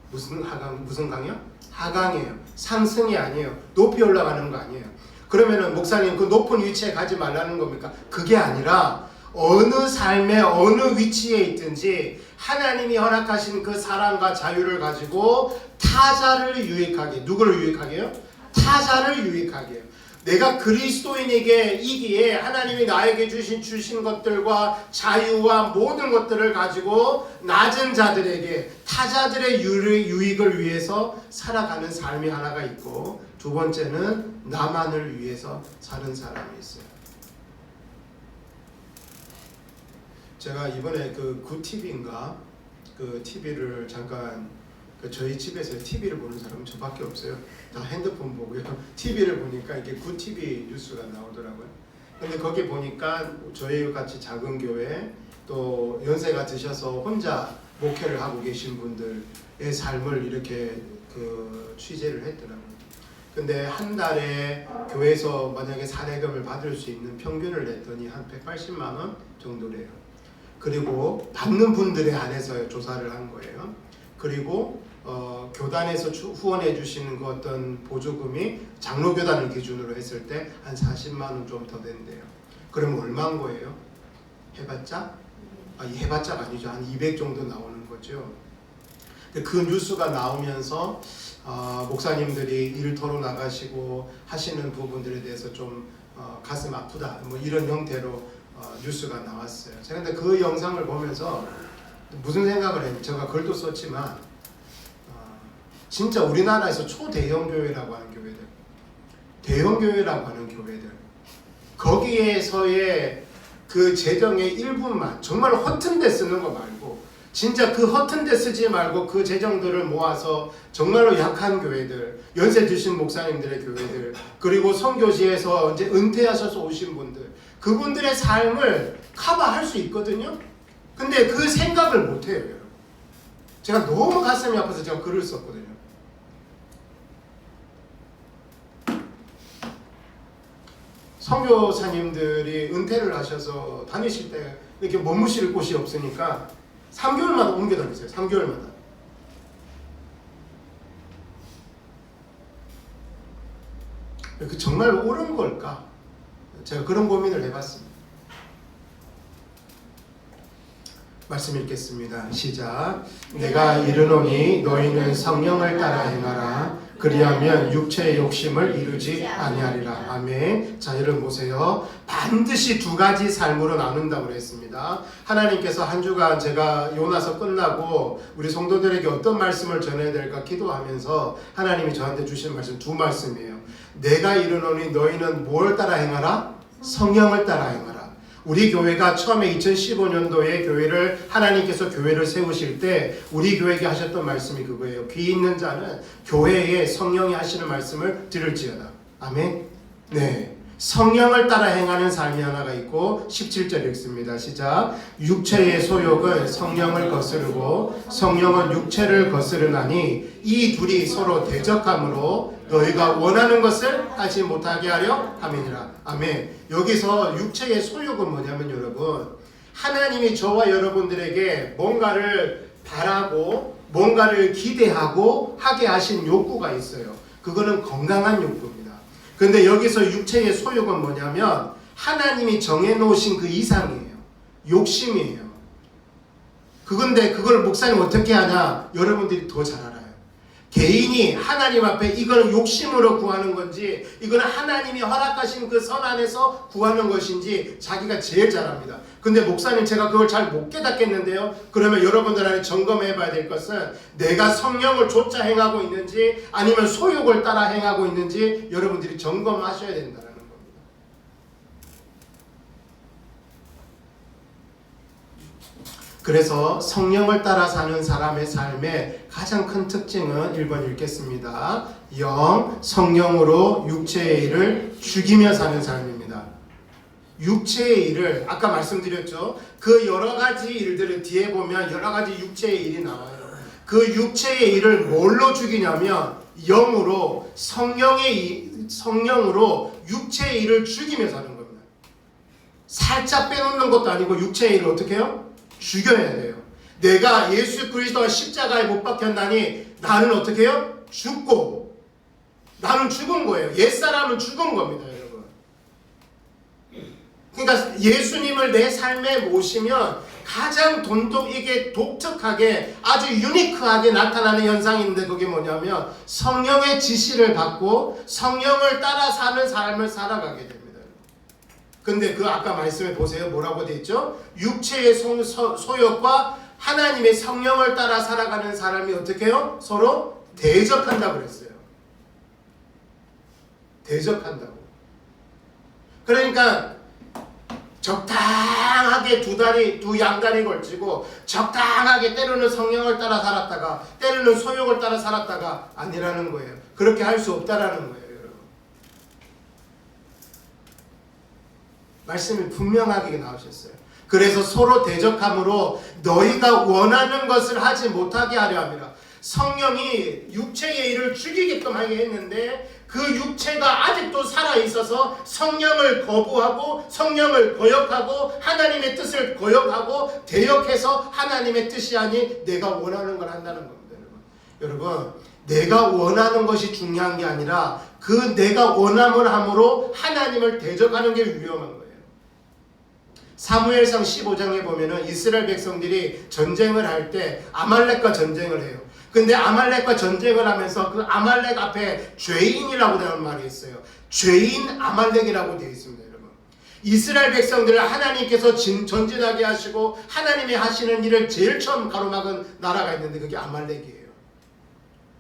A: 무슨 하강? 무슨 강이요? 하강이에요. 상승이 아니에요. 높이 올라가는 거 아니에요. 그러면은 목사님 그 높은 위치에 가지 말라는 겁니까? 그게 아니라 어느 삶의 어느 위치에 있든지 하나님이 허락하신 그 사랑과 자유를 가지고 타자를 유익하게. 누구를 유익하게요? 타자를 유익하게 해요. 내가 그리스도인에게 이기에 하나님이 나에게 주신 것들과 자유와 모든 것들을 가지고 낮은 자들에게 타자들의 유익을 위해서 살아가는 삶이 하나가 있고, 두 번째는 나만을 위해서 사는 사람이 있어요. 제가 이번에 그 굿TV인가 그 TV를 잠깐 저희 집에서 TV를 보는 사람은 저밖에 없어요. 다 핸드폰 보고요. TV를 보니까 이렇게 굿TV 뉴스가 나오더라고요. 근데 거기 보니까 저희 같이 작은 교회 또 연세가 드셔서 혼자 목회를 하고 계신 분들의 삶을 이렇게 취재를 했더라고요. 근데 한 달에 교회에서 만약에 사례금을 받을 수 있는 평균을 냈더니 한 180만 원 정도래요. 그리고 받는 분들에 한해서 조사를 한 거예요. 그리고 교단에서 후원해 주시는 그 어떤 보조금이 장로교단을 기준으로 했을 때 한 40만 원 좀 더 된대요. 그럼 얼마인 거예요? 해봤자? 해봤자가 아니죠. 한 200 정도 나오는 거죠. 그 뉴스가 나오면서 목사님들이 일터로 나가시고 하시는 부분들에 대해서 좀 가슴 아프다 뭐 이런 형태로 뉴스가 나왔어요. 제가 근데 그 영상을 보면서 무슨 생각을 했는지, 제가 글도 썼지만 진짜 우리나라에서 초대형 교회라고 하는 교회들, 대형 교회라고 하는 교회들, 거기에서의 그 재정의 일부만 정말 허튼 데 쓰는 거 말고, 진짜 그 허튼 데 쓰지 말고 그 재정들을 모아서 정말로 약한 교회들, 연세 드신 목사님들의 교회들, 그리고 선교지에서 이제 은퇴하셔서 오신 분들, 그분들의 삶을 커버할 수 있거든요. 근데 그 생각을 못해요, 여러분. 제가 너무 가슴이 아파서 제가 글을 썼거든요. 선교사님들이 은퇴를 하셔서 다니실 때 이렇게 머무실 곳이 없으니까 3개월마다 옮겨 다니세요. 3개월마다. 그 정말 옳은 걸까? 제가 그런 고민을 해봤습니다. 말씀 읽겠습니다. 시작. 내가 이르노니 너희는 성령을 따라 행하라. 그리하면 육체의 욕심을 이루지 아니하리라. 아멘. 자, 여러분 보세요. 반드시 두 가지 삶으로 나눈다고 그랬습니다. 하나님께서 한 주간 제가 요나서 끝나고 우리 성도들에게 어떤 말씀을 전해야 될까 기도하면서 하나님이 저한테 주신 말씀 두 말씀이에요. 내가 이르노니 너희는 뭘 따라 행하라? 성령을 따라 행하라. 우리 교회가 처음에 2015년도에 교회를 하나님께서 교회를 세우실 때 우리 교회에게 하셨던 말씀이 그거예요. 귀 있는 자는 교회에 성령이 하시는 말씀을 들을지어다. 아멘. 네. 성령을 따라 행하는 삶이 하나가 있고 17절 읽습니다. 시작. 육체의 소욕은 성령을 거스르고 성령은 육체를 거스르나니 이 둘이 서로 대적함으로 너희가 원하는 것을 하지 못하게 하려 함이니라. 아멘. 여기서 육체의 소욕은 뭐냐면 여러분, 하나님이 저와 여러분들에게 뭔가를 바라고 뭔가를 기대하고 하게 하신 욕구가 있어요. 그거는 건강한 욕구입니다. 그런데 여기서 육체의 소욕은 뭐냐면 하나님이 정해놓으신 그 이상이에요. 욕심이에요. 그건데 그걸 목사님 어떻게 하냐? 여러분들이 더 잘 알아요. 개인이 하나님 앞에 이거는 욕심으로 구하는 건지 이거는 하나님이 허락하신 그 선 안에서 구하는 것인지 자기가 제일 잘 압니다. 근데 목사님 제가 그걸 잘 못 깨닫겠는데요. 그러면 여러분들 안에 점검해 봐야 될 것은 내가 성령을 좇아 행하고 있는지 아니면 소욕을 따라 행하고 있는지 여러분들이 점검하셔야 된다는 겁니다. 그래서 성령을 따라 사는 사람의 삶의 가장 큰 특징은 1번 읽겠습니다. 성령으로 육체의 일을 죽이며 사는 삶입니다. 육체의 일을 아까 말씀드렸죠. 그 여러 가지 일들을 뒤에 보면 여러 가지 육체의 일이 나와요. 그 육체의 일을 뭘로 죽이냐면 영으로 성령으로 육체의 일을 죽이며 사는 겁니다. 살짝 빼놓는 것도 아니고 육체의 일을 어떻게 해요? 죽여야 돼요. 내가 예수 그리스도가 십자가에 못 박혔나니 나는 어떻게 해요? 죽고 나는 죽은 거예요. 옛사람은 죽은 겁니다, 여러분. 그러니까 예수님을 내 삶에 모시면 가장 이게 독특하게 아주 유니크하게 나타나는 현상이 있는데 그게 뭐냐면 성령의 지시를 받고 성령을 따라 사는 삶을 살아가게 됩니다. 근데 그 아까 말씀해 보세요. 뭐라고 돼 있죠? 육체의 소욕과 하나님의 성령을 따라 살아가는 사람이 어떻게 해요? 서로 대적한다고 그랬어요. 대적한다고. 그러니까 적당하게 두 양다리 걸치고 적당하게 때로는 성령을 따라 살았다가 때로는 소욕을 따라 살았다가 아니라는 거예요. 그렇게 할 수 없다라는 거예요, 여러분. 말씀이 분명하게 나오셨어요. 그래서 서로 대적함으로 너희가 원하는 것을 하지 못하게 하려 함이라. 성령이 육체의 일을 죽이게끔 하게 했는데 그 육체가 아직도 살아있어서 성령을 거부하고 성령을 거역하고 하나님의 뜻을 거역하고 대역해서 하나님의 뜻이 아닌 내가 원하는 걸 한다는 겁니다. 여러분, 내가 원하는 것이 중요한 게 아니라 그 내가 원함을 함으로 하나님을 대적하는 게 위험한 거예요. 사무엘상 15장에 보면은 이스라엘 백성들이 전쟁을 할 때 아말렉과 전쟁을 해요. 근데 아말렉과 전쟁을 하면서 그 아말렉 앞에 죄인이라고 되는 말이 있어요. 죄인 아말렉이라고 되어 있습니다, 여러분. 이스라엘 백성들을 하나님께서 전진하게 하시고 하나님이 하시는 일을 제일 처음 가로막은 나라가 있는데 그게 아말렉이에요.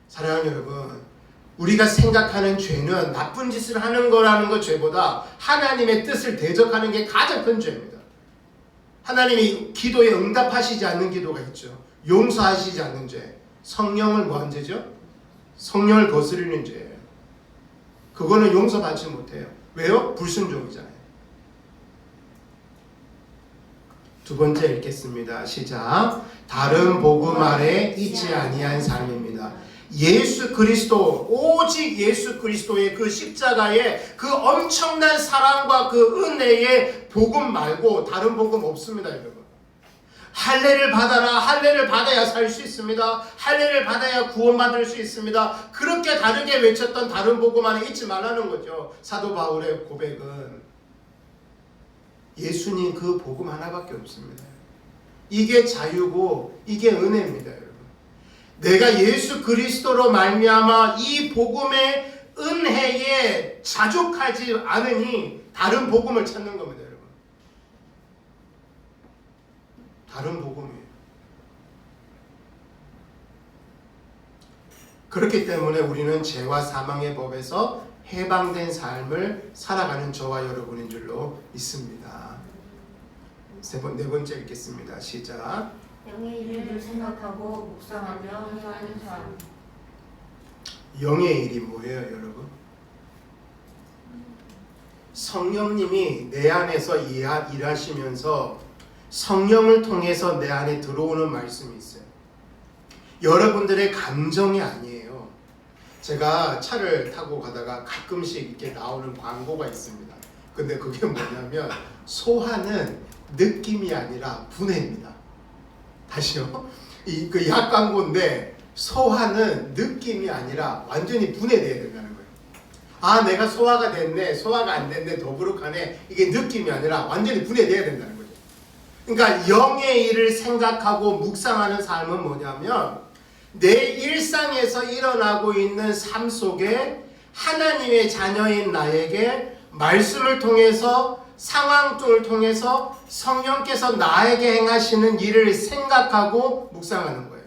A: 사랑하는 여러분, 우리가 생각하는 죄는 나쁜 짓을 하는 거라는 것 죄보다 하나님의 뜻을 대적하는 게 가장 큰 죄입니다. 하나님이 기도에 응답하시지 않는 기도가 있죠. 용서하시지 않는 죄. 성령을 뭐한 죄죠? 성령을 거스르는 죄예요. 그거는 용서받지 못해요. 왜요? 불순종이잖아요. 두 번째 읽겠습니다. 시작. 다른 복음 아래 있지 아니한 삶입니다. 예수 그리스도, 오직 예수 그리스도의 그 십자가의 그 엄청난 사랑과 그 은혜의 복음 말고 다른 복음 없습니다, 여러분. 할례를 받아라. 할례를 받아야 살 수 있습니다. 할례를 받아야 구원받을 수 있습니다. 그렇게 다르게 외쳤던 다른 복음 안에 잊지 말라는 거죠. 사도 바울의 고백은 예수님 그 복음 하나밖에 없습니다. 이게 자유고 이게 은혜입니다, 여러분. 내가 예수 그리스도로 말미암아 이 복음의 은혜에 자족하지 않으니 다른 복음을 찾는 겁니다, 여러분. 다른 복음이에요. 그렇기 때문에 우리는 죄와 사망의 법에서 해방된 삶을 살아가는 저와 여러분인 줄로 믿습니다. 네 번째 읽겠습니다. 시작.
B: 영의 일을 생각하고 묵상하며 하는 삶.
A: 영의 일이 뭐예요, 여러분? 성령님이 내 안에서 일하시면서 성령을 통해서 내 안에 들어오는 말씀이 있어요. 여러분들의 감정이 아니에요. 제가 차를 타고 가다가 가끔씩 이렇게 나오는 광고가 있습니다. 근데 그게 뭐냐면 소화는 느낌이 아니라 분해입니다. 다시요. 그 약 광고인데 소화는 느낌이 아니라 완전히 분해돼야 된다는 거예요. 아, 내가 소화가 됐네, 소화가 안 됐네, 더부룩하네. 이게 느낌이 아니라 완전히 분해돼야 된다는 거죠. 그러니까 영의 일을 생각하고 묵상하는 삶은 뭐냐면 내 일상에서 일어나고 있는 삶 속에 하나님의 자녀인 나에게 말씀을 통해서 상황을 통해서 성령께서 나에게 행하시는 일을 생각하고 묵상하는 거예요.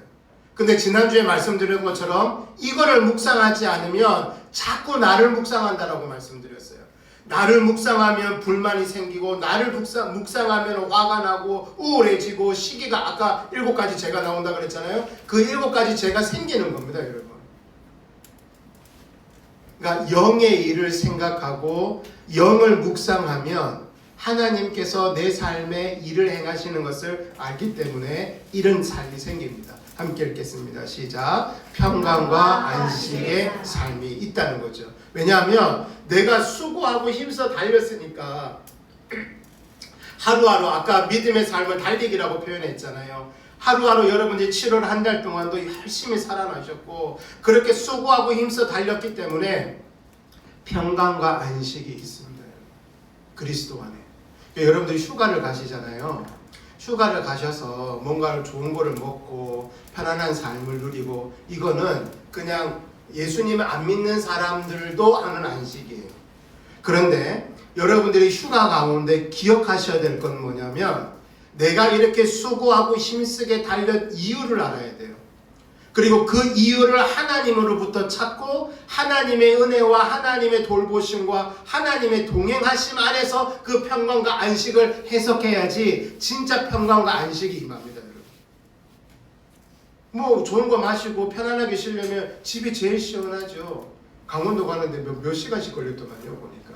A: 근데 지난주에 말씀드린 것처럼 이거를 묵상하지 않으면 자꾸 나를 묵상한다라고 말씀드렸어요. 나를 묵상하면 불만이 생기고 나를 묵상하면 화가 나고 우울해지고 시기가 아까 7가지 죄가 나온다 그랬잖아요. 그 7가지 죄가 생기는 겁니다, 여러분. 그러니까 영의 일을 생각하고 영을 묵상하면 하나님께서 내 삶에 일을 행하시는 것을 알기 때문에 이런 삶이 생깁니다. 함께 읽겠습니다. 시작. 평강과 안식의 삶이 있다는 거죠. 왜냐하면 내가 수고하고 힘써 달렸으니까 하루하루 아까 믿음의 삶을 달리기라고 표현했잖아요. 하루하루 여러분들이 7월 한 달 동안도 열심히 살아나셨고 그렇게 수고하고 힘써 달렸기 때문에 평강과 안식이 있습니다. 그리스도 안에. 여러분들이 휴가를 가시잖아요. 휴가를 가셔서 뭔가를 좋은 거를 먹고 편안한 삶을 누리고 이거는 그냥 예수님을 안 믿는 사람들도 하는 안식이에요. 그런데 여러분들이 휴가 가운데 기억하셔야 될 건 뭐냐면 내가 이렇게 수고하고 힘쓰게 달렸 이유를 알아야 돼요. 그리고 그 이유를 하나님으로부터 찾고 하나님의 은혜와 하나님의 돌보심과 하나님의 동행하심 안에서 그 평강과 안식을 해석해야지 진짜 평강과 안식이 임합니다. 여러분. 뭐 좋은 거 마시고 편안하게 쉬려면 집이 제일 시원하죠. 강원도 가는데 몇 시간씩 걸렸더만요 보니까.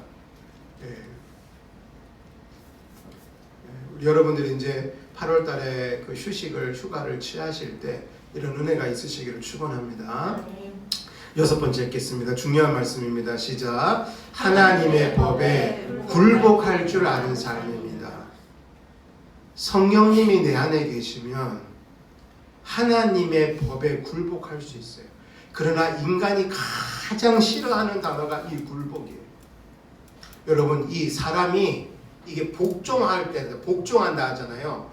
A: 여러분들이 이제 8월 달에 그 휴가를 취하실 때 이런 은혜가 있으시기를 축원합니다. 6번째 읽겠습니다. 중요한 말씀입니다. 시작. 하나님의 법에 굴복할 줄 아는 삶입니다. 성령님이 내 안에 계시면 하나님의 법에 굴복할 수 있어요. 그러나 인간이 가장 싫어하는 단어가 이 굴복이에요. 여러분 이 사람이 이게 복종할 때 복종한다 하잖아요.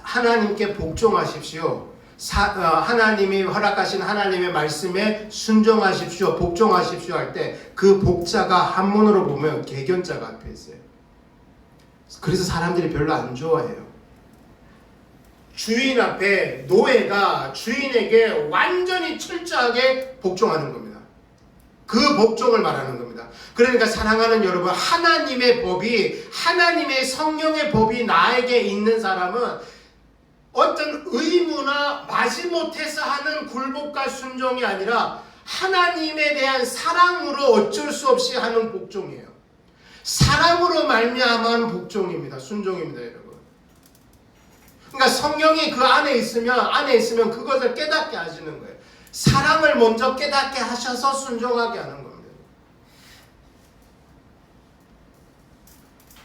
A: 하나님께 복종하십시오. 하나님이 허락하신 하나님의 말씀에 순종하십시오. 복종하십시오 할 때 그 복자가 한문으로 보면 개견자가 앞에 있어요. 그래서 사람들이 별로 안 좋아해요. 주인 앞에 노예가 주인에게 완전히 철저하게 복종하는 겁니다. 그 복종을 말하는 겁니다. 그러니까 사랑하는 여러분, 하나님의 법이, 하나님의 성령의 법이 나에게 있는 사람은 어떤 의무나 마지못해서 하는 굴복과 순종이 아니라 하나님에 대한 사랑으로 어쩔 수 없이 하는 복종이에요. 사랑으로 말미암아 하는 복종입니다. 순종입니다, 여러분. 그러니까 성령이 그 안에 있으면 그것을 깨닫게 하시는 거예요. 사랑을 먼저 깨닫게 하셔서 순종하게 하는 겁니다.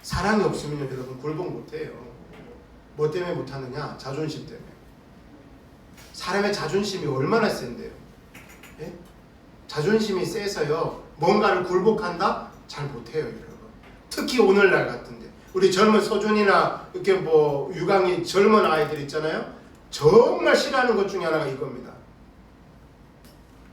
A: 사랑이 없으면 여러분 굴복 못해요. 뭐 때문에 못하느냐? 자존심 때문에. 사람의 자존심이 얼마나 센데요? 예? 자존심이 세서요 뭔가를 굴복한다? 잘 못해요, 여러분. 특히 오늘날 같은데 우리 젊은 서준이나 이렇게 뭐 유강이 젊은 아이들 있잖아요. 정말 싫어하는 것 중에 하나가 이겁니다.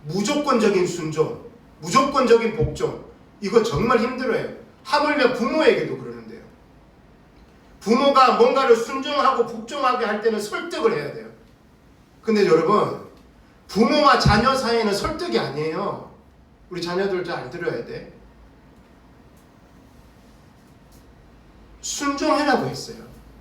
A: 무조건적인 순종, 무조건적인 복종. 이거 정말 힘들어요. 하물며 부모에게도 그러는데요. 부모가 뭔가를 순종하고 복종하게 할 때는 설득을 해야 돼요. 근데 여러분, 부모와 자녀 사이에는 설득이 아니에요. 우리 자녀들도 잘 들어야 돼. 순종하라고 했어요.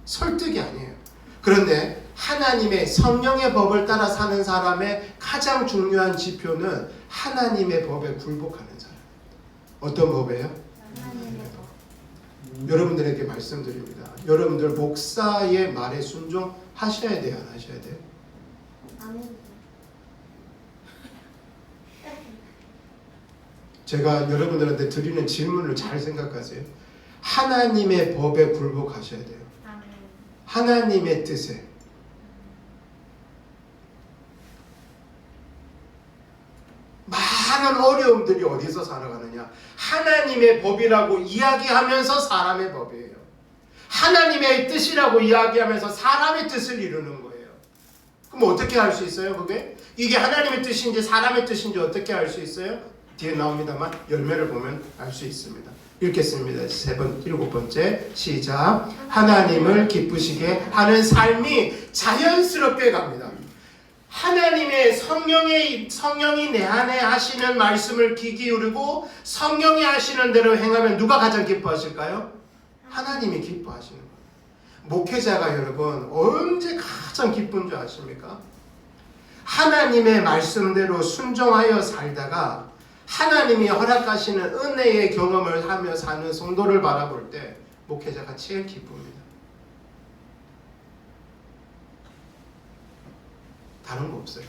A: 설득이 아니에요. 그런데 하나님의 성령의 법을 따라 사는 사람의 가장 중요한 지표는 하나님의 법에 굴복하는 사람. 어떤 법이에요?
B: 하나님의 법.
A: 여러분들에게 말씀드립니다. 여러분들 목사의 말에 순종하셔야 돼요? 안 하셔야 돼요?
B: 아멘.
A: 제가 여러분들한테 드리는 질문을 잘 생각하세요. 하나님의 법에 굴복하셔야 돼요.
B: 아멘.
A: 하나님의 뜻에. 많은 어려움들이 어디서 살아가느냐? 하나님의 법이라고 이야기하면서 사람의 법이에요. 하나님의 뜻이라고 이야기하면서 사람의 뜻을 이루는 거예요. 그럼 어떻게 할 수 있어요, 그게? 이게 하나님의 뜻인지 사람의 뜻인지 어떻게 알 수 있어요? 뒤에 나옵니다만 열매를 보면 알 수 있습니다. 읽겠습니다. 7번째 시작. 하나님을 기쁘시게 하는 삶이 자연스럽게 갑니다. 하나님의 성령이 내 안에 하시는 말씀을 귀 기울이고 성령이 하시는 대로 행하면 누가 가장 기뻐하실까요? 하나님이 기뻐하시는 거예요. 목회자가 여러분 언제 가장 기쁜 줄 아십니까? 하나님의 말씀대로 순종하여 살다가 하나님이 허락하시는 은혜의 경험을 하며 사는 성도를 바라볼 때 목회자가 제일 기쁩니다. 다른 거 없어요.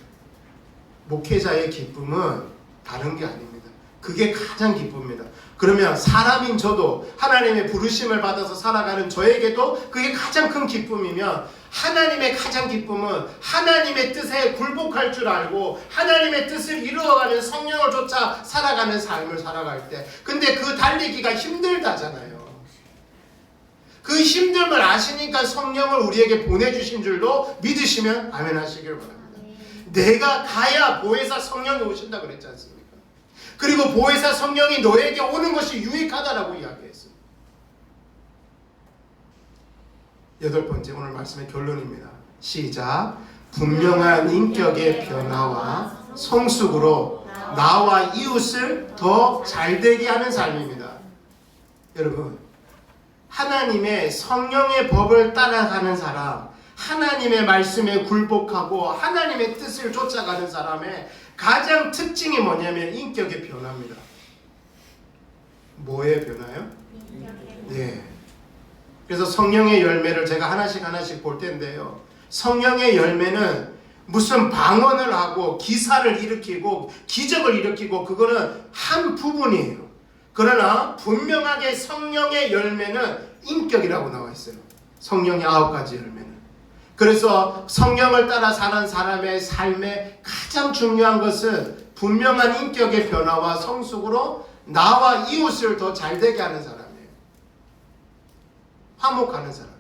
A: 목회자의 기쁨은 다른 게 아닙니다. 그게 가장 기쁩니다. 그러면 사람인 저도 하나님의 부르심을 받아서 살아가는 저에게도 그게 가장 큰 기쁨이면 하나님의 가장 기쁨은 하나님의 뜻에 굴복할 줄 알고 하나님의 뜻을 이루어가는 성령을 쫓아 살아가는 삶을 살아갈 때, 근데 그 달리기가 힘들다잖아요. 그 힘듦을 아시니까 성령을 우리에게 보내주신 줄도 믿으시면 아멘 하시길 바랍니다. 내가 가야 보혜사 성령이 오신다 그랬지 않습니까? 그리고 보혜사 성령이 너에게 오는 것이 유익하다라고 이야기했습니다. 8번째 오늘 말씀의 결론입니다. 시작. 분명한 인격의 변화와 성숙으로 나와 이웃을 더 잘되게 하는 삶입니다. 여러분, 하나님의 성령의 법을 따라가는 사람, 하나님의 말씀에 굴복하고 하나님의 뜻을 쫓아가는 사람의 가장 특징이 뭐냐면 인격의 변화입니다. 뭐의 변화요? 네. 그래서 성령의 열매를 제가 하나씩 볼 텐데요. 성령의 열매는 무슨 방언을 하고 기사를 일으키고 기적을 일으키고 그거는 한 부분이에요. 그러나 분명하게 성령의 열매는 인격이라고 나와 있어요. 성령의 9가지 열매는. 그래서 성령을 따라 사는 사람의 삶의 가장 중요한 것은 분명한 인격의 변화와 성숙으로 나와 이웃을 더 잘되게 하는 사람이에요. 화목하는 사람.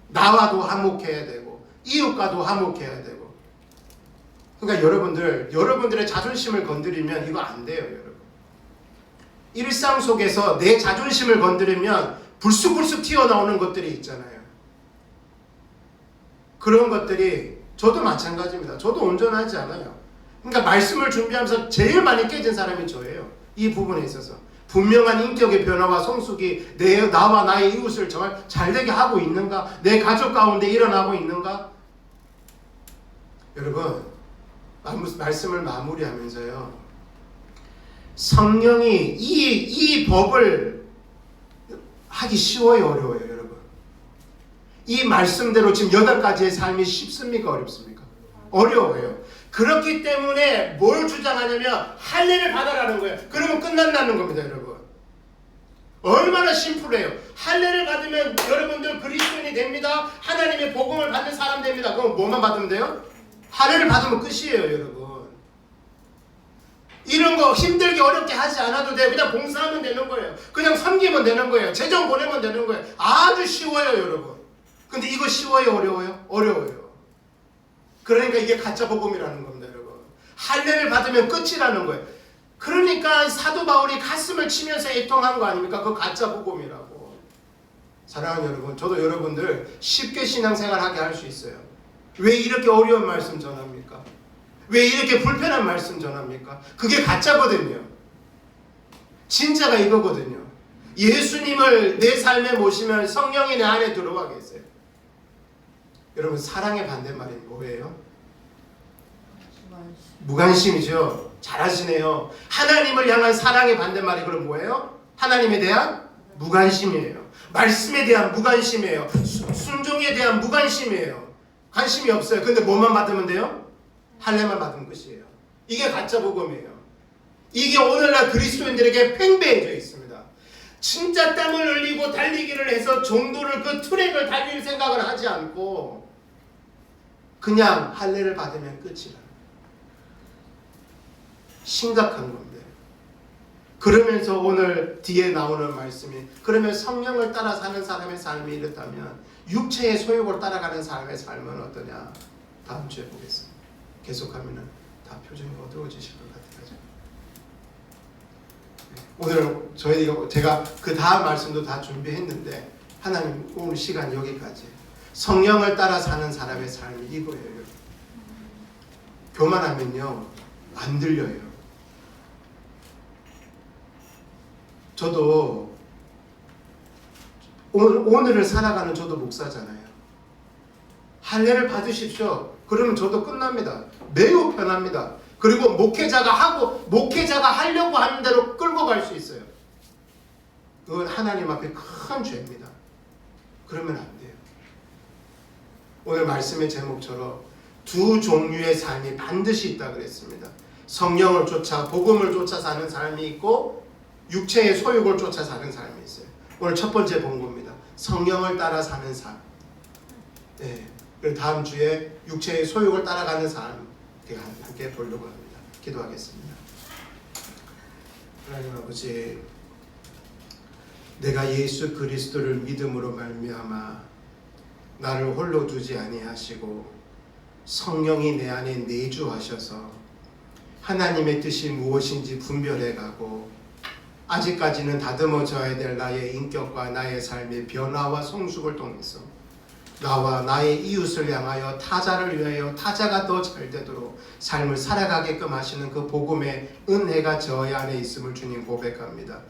A: 나와도 화목해야 되고 이웃과도 화목해야 되고. 그러니까 여러분들의 자존심을 건드리면 이거 안 돼요, 여러분. 일상 속에서 내 자존심을 건드리면 불쑥불쑥 튀어나오는 것들이 있잖아요. 그런 것들이 저도 마찬가지입니다. 저도 온전하지 않아요. 그러니까 말씀을 준비하면서 제일 많이 깨진 사람이 저예요. 이 부분에 있어서. 분명한 인격의 변화와 성숙이 나와 나의 이웃을 정말 잘되게 하고 있는가? 내 가족 가운데 일어나고 있는가? 여러분, 말씀을 마무리하면서요. 성령이 이 법을 하기 쉬워요, 어려워요, 여러분? 이 말씀대로 지금 8가지의 삶이 쉽습니까, 어렵습니까? 어려워요. 그렇기 때문에 뭘 주장하냐면 할례를 받아라는 거예요. 그러면 끝난다는 겁니다, 여러분. 얼마나 심플해요. 할례를 받으면 여러분들 그리스도인이 됩니다. 하나님의 복음을 받는 사람 됩니다. 그럼 뭐만 받으면 돼요? 할례를 받으면 끝이에요, 여러분. 이런 거 힘들게 어렵게 하지 않아도 돼요. 그냥 봉사하면 되는 거예요. 그냥 섬기면 되는 거예요. 재정 보내면 되는 거예요. 아주 쉬워요, 여러분. 근데 이거 쉬워요, 어려워요? 어려워요. 그러니까 이게 가짜 복음이라는 겁니다, 여러분. 할례를 받으면 끝이라는 거예요. 그러니까 사도 바울이 가슴을 치면서 애통한 거 아닙니까? 그 가짜 복음이라고. 사랑하는 여러분, 저도 여러분들 쉽게 신앙생활하게 할 수 있어요. 왜 이렇게 어려운 말씀 전합니까? 왜 이렇게 불편한 말씀 전합니까? 그게 가짜거든요. 진짜가 이거거든요. 예수님을 내 삶에 모시면 성령이 내 안에 들어와 계세요. 여러분, 사랑의 반대말이 뭐예요? 무관심이죠. 잘하시네요. 하나님을 향한 사랑의 반대말이 그럼 뭐예요? 하나님에 대한 무관심이에요. 말씀에 대한 무관심이에요. 순종에 대한 무관심이에요. 관심이 없어요. 근데 뭐만 받으면 돼요? 할례만 받은 것이에요. 이게 가짜 복음이에요. 이게 오늘날 그리스도인들에게 팽배해져 있습니다. 진짜 땀을 흘리고 달리기를 해서 정도를 그 트랙을 달릴 생각을 하지 않고 그냥 할례를 받으면 끝이라. 심각한 겁니다. 그러면서 오늘 뒤에 나오는 말씀이, 그러면 성령을 따라 사는 사람의 삶이 이렇다면 육체의 소욕을 따라가는 사람의 삶은 어떠냐? 다음 주에 보겠습니다. 계속하면은 다 표정이 어두워지실 것 같아요. 오늘 제가 그 다음 말씀도 다 준비했는데 하나님 오늘 시간 여기까지. 성령을 따라 사는 사람의 삶이 이거예요. 교만하면요 안 들려요. 저도 오늘을 살아가는 저도 목사잖아요. 할례를 받으십시오. 그러면 저도 끝납니다. 매우 편합니다. 그리고 목회자가 하려고 하는 대로 끌고 갈 수 있어요. 그건 하나님 앞에 큰 죄입니다. 그러면 안 돼요. 오늘 말씀의 제목처럼 두 종류의 삶이 반드시 있다 그랬습니다. 성령을 쫓아 복음을 쫓아 사는 삶이 있고 육체의 소욕을 쫓아 사는 삶이 있어요. 오늘 첫 번째 본 겁니다. 성령을 따라 사는 삶. 네. 그리고 다음 주에 육체의 소욕을 따라가는 삶 함께 보려고 합니다. 기도하겠습니다. 하나님 아버지, 내가 예수 그리스도를 믿음으로 말미암아 나를 홀로 두지 아니하시고 성령이 내 안에 내주하셔서 하나님의 뜻이 무엇인지 분별해가고 아직까지는 다듬어져야 될 나의 인격과 나의 삶의 변화와 성숙을 통해서 나와 나의 이웃을 향하여 타자를 위하여 타자가 더 잘 되도록 삶을 살아가게끔 하시는 그 복음의 은혜가 저희 안에 있음을 주님 고백합니다.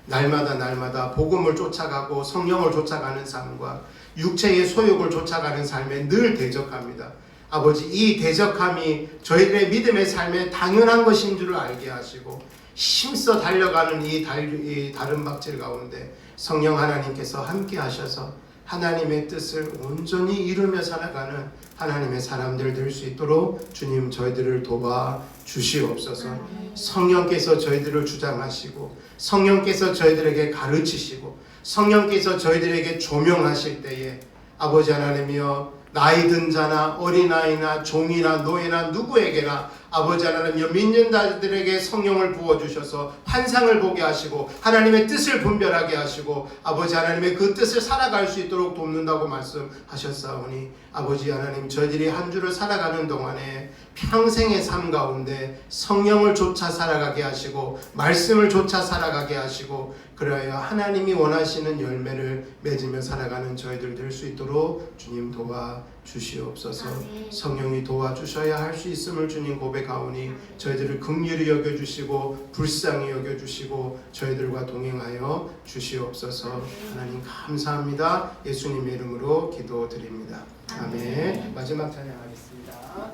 A: 날마다 복음을 쫓아가고 성령을 쫓아가는 삶과 육체의 소욕을 쫓아가는 삶에 늘 대적합니다. 아버지, 이 대적함이 저희들의 믿음의 삶에 당연한 것인 줄을 알게 하시고 힘써 달려가는 이 다른 박질 가운데 성령 하나님께서 함께 하셔서 하나님의 뜻을 온전히 이루며 살아가는 하나님의 사람들 될 수 있도록 주님 저희들을 도와 주시옵소서. 성령께서 저희들을 주장하시고 성령께서 저희들에게 가르치시고 성령께서 저희들에게 조명하실 때에 아버지 하나님이여 나이 든 자나 어린아이나 종이나 노예나 누구에게나 아버지 하나님이여 믿는 자들에게 성령을 부어주셔서 환상을 보게 하시고 하나님의 뜻을 분별하게 하시고 아버지 하나님의 그 뜻을 살아갈 수 있도록 돕는다고 말씀하셨사오니 아버지 하나님 저희들이 한 주를 살아가는 동안에 평생의 삶 가운데 성령을 쫓아 살아가게 하시고 말씀을 쫓아 살아가게 하시고 그래야 하나님이 원하시는 열매를 맺으며 살아가는 저희들 될 수 있도록 주님 도와주시옵소서. 성령이 도와주셔야 할 수 있음을 주님 고백하오니 저희들을 긍휼히 여겨주시고 불쌍히 여겨주시고 저희들과 동행하여 주시옵소서. 하나님 감사합니다. 예수님의 이름으로 기도드립니다. 아멘. 마지막 찬양하겠습니다.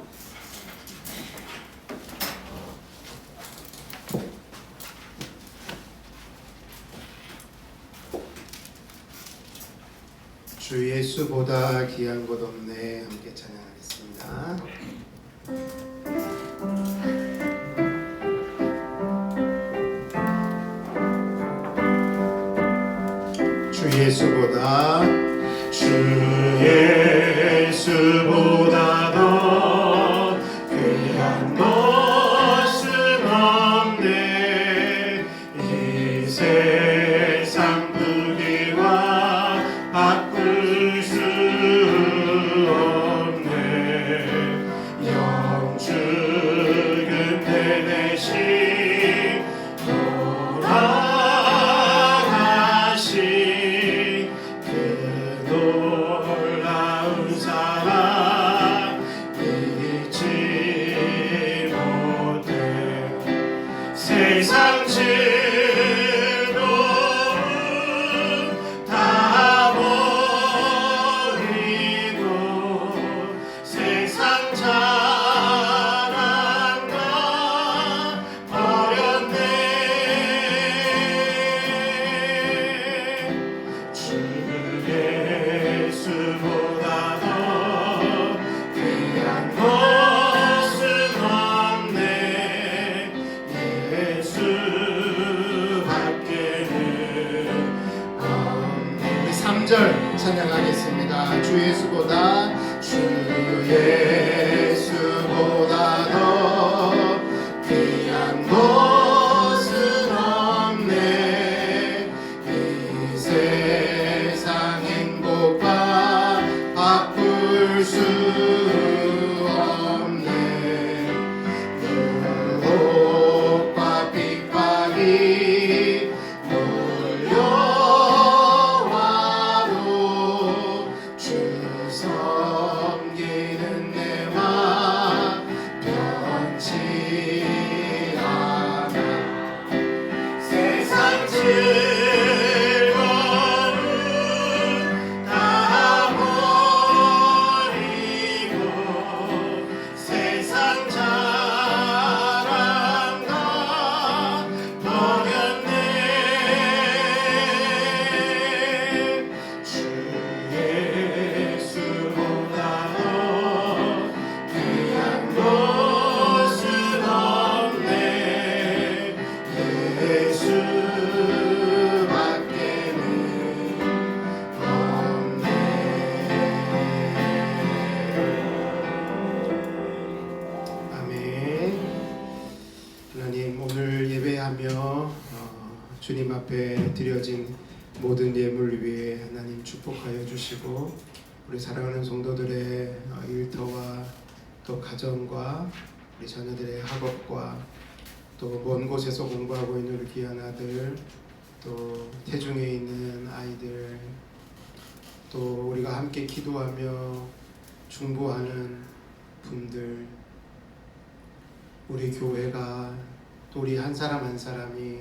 A: 주 예수보다 귀한 곳 없네. 함께 찬양하겠습니다. 주 예수보다 더 귀한 것은 없네. 이 세상 부귀와 바꿀 수 없네. 영축은 대대신 돌아가신 그 놀라운 사랑 잊지 못해. 세상 즐거움 다 버리고 세상 자랑과 버렸네. 주 예수보다 더 귀한 것은 없네. 예수밖에는 없네. 우리 3절 찬양하겠습니다. 주 예수보다 더 귀한 것은 없네. 이 세상 행복과 바꿀 수 없네. 유혹과 핍박이 몰려와도 주 섬기는 내 맘 변 오늘 예배하며 주님 앞에 드려진 모든 예물 위에 하나님 축복하여 주시고 우리 사랑하는 성도들의 일터와 또 가정과 우리 자녀들의 학업과 또 먼 곳에서 공부하고 있는 우리 귀한 아들 또 태중에 있는 아이들 또 우리가 함께 기도하며 중보하는 분들 우리 교회가 또 우리 한 사람 한 사람이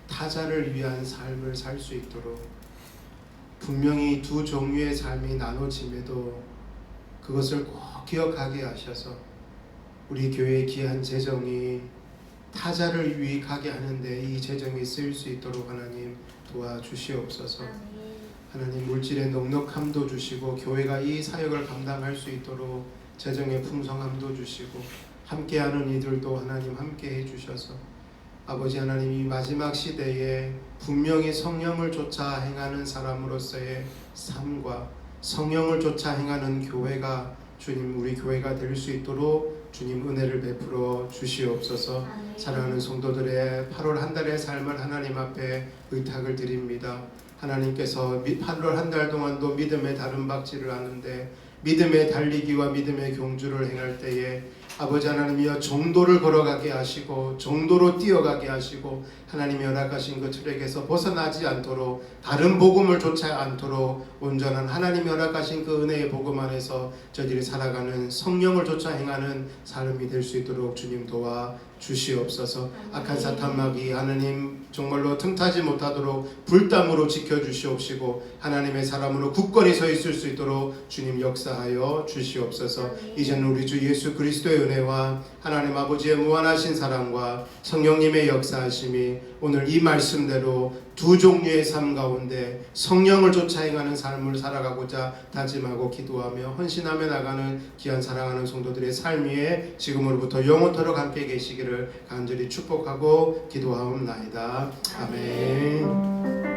A: 타자를 위한 삶을 살 수 있도록 분명히 두 종류의 삶이 나눠짐에도 그것을 꼭 기억하게 하셔서 우리 교회의 귀한 재정이 타자를 유익하게 하는데 이 재정이 쓰일 수 있도록 하나님 도와주시옵소서. 하나님 물질의 넉넉함도 주시고 교회가 이 사역을 감당할 수 있도록 재정의 풍성함도 주시고 함께하는 이들도 하나님 함께해 주셔서 아버지 하나님 이 마지막 시대에 분명히 성령을 쫓아 행하는 사람으로서의 삶과 성령을 쫓아 행하는 교회가 주님 우리 교회가 될 수 있도록 주님 은혜를 베풀어 주시옵소서. 사랑하는 성도들의 8월 한 달의 삶을 하나님 앞에 의탁을 드립니다. 하나님께서 8월 한 달 동안도 믿음의 다름박질을 하는데 믿음의 달리기와 믿음의 경주를 행할 때에 아버지 하나님이여 정도를 걸어가게 하시고 정도로 뛰어가게 하시고 하나님이 허락하신 그 트랙에서 벗어나지 않도록 다른 복음을 쫓지 않도록 온전한 하나님이 허락하신 그 은혜의 복음 안에서 저희들이 살아가는 성령을 쫓아 행하는 삶이 될 수 있도록 주님 도와 주시옵소서. 악한 사탄마귀 하나님 정말로 틈타지 못하도록 불담으로 지켜주시옵시고 하나님의 사람으로 굳건히 서 있을 수 있도록 주님 역사하여 주시옵소서. 이제는 우리 주 예수 그리스도의 은혜와 하나님 아버지의 무한하신 사랑과 성령님의 역사하심이 오늘 이 말씀대로 두 종류의 삶 가운데 성령을 쫓아 행하는 삶을 살아가고자 다짐하고 기도하며 헌신하며 나가는 귀한 사랑하는 성도들의 삶 위에 지금으로부터 영원토록 함께 계시기를 간절히 축복하고 기도하옵나이다. 아멘.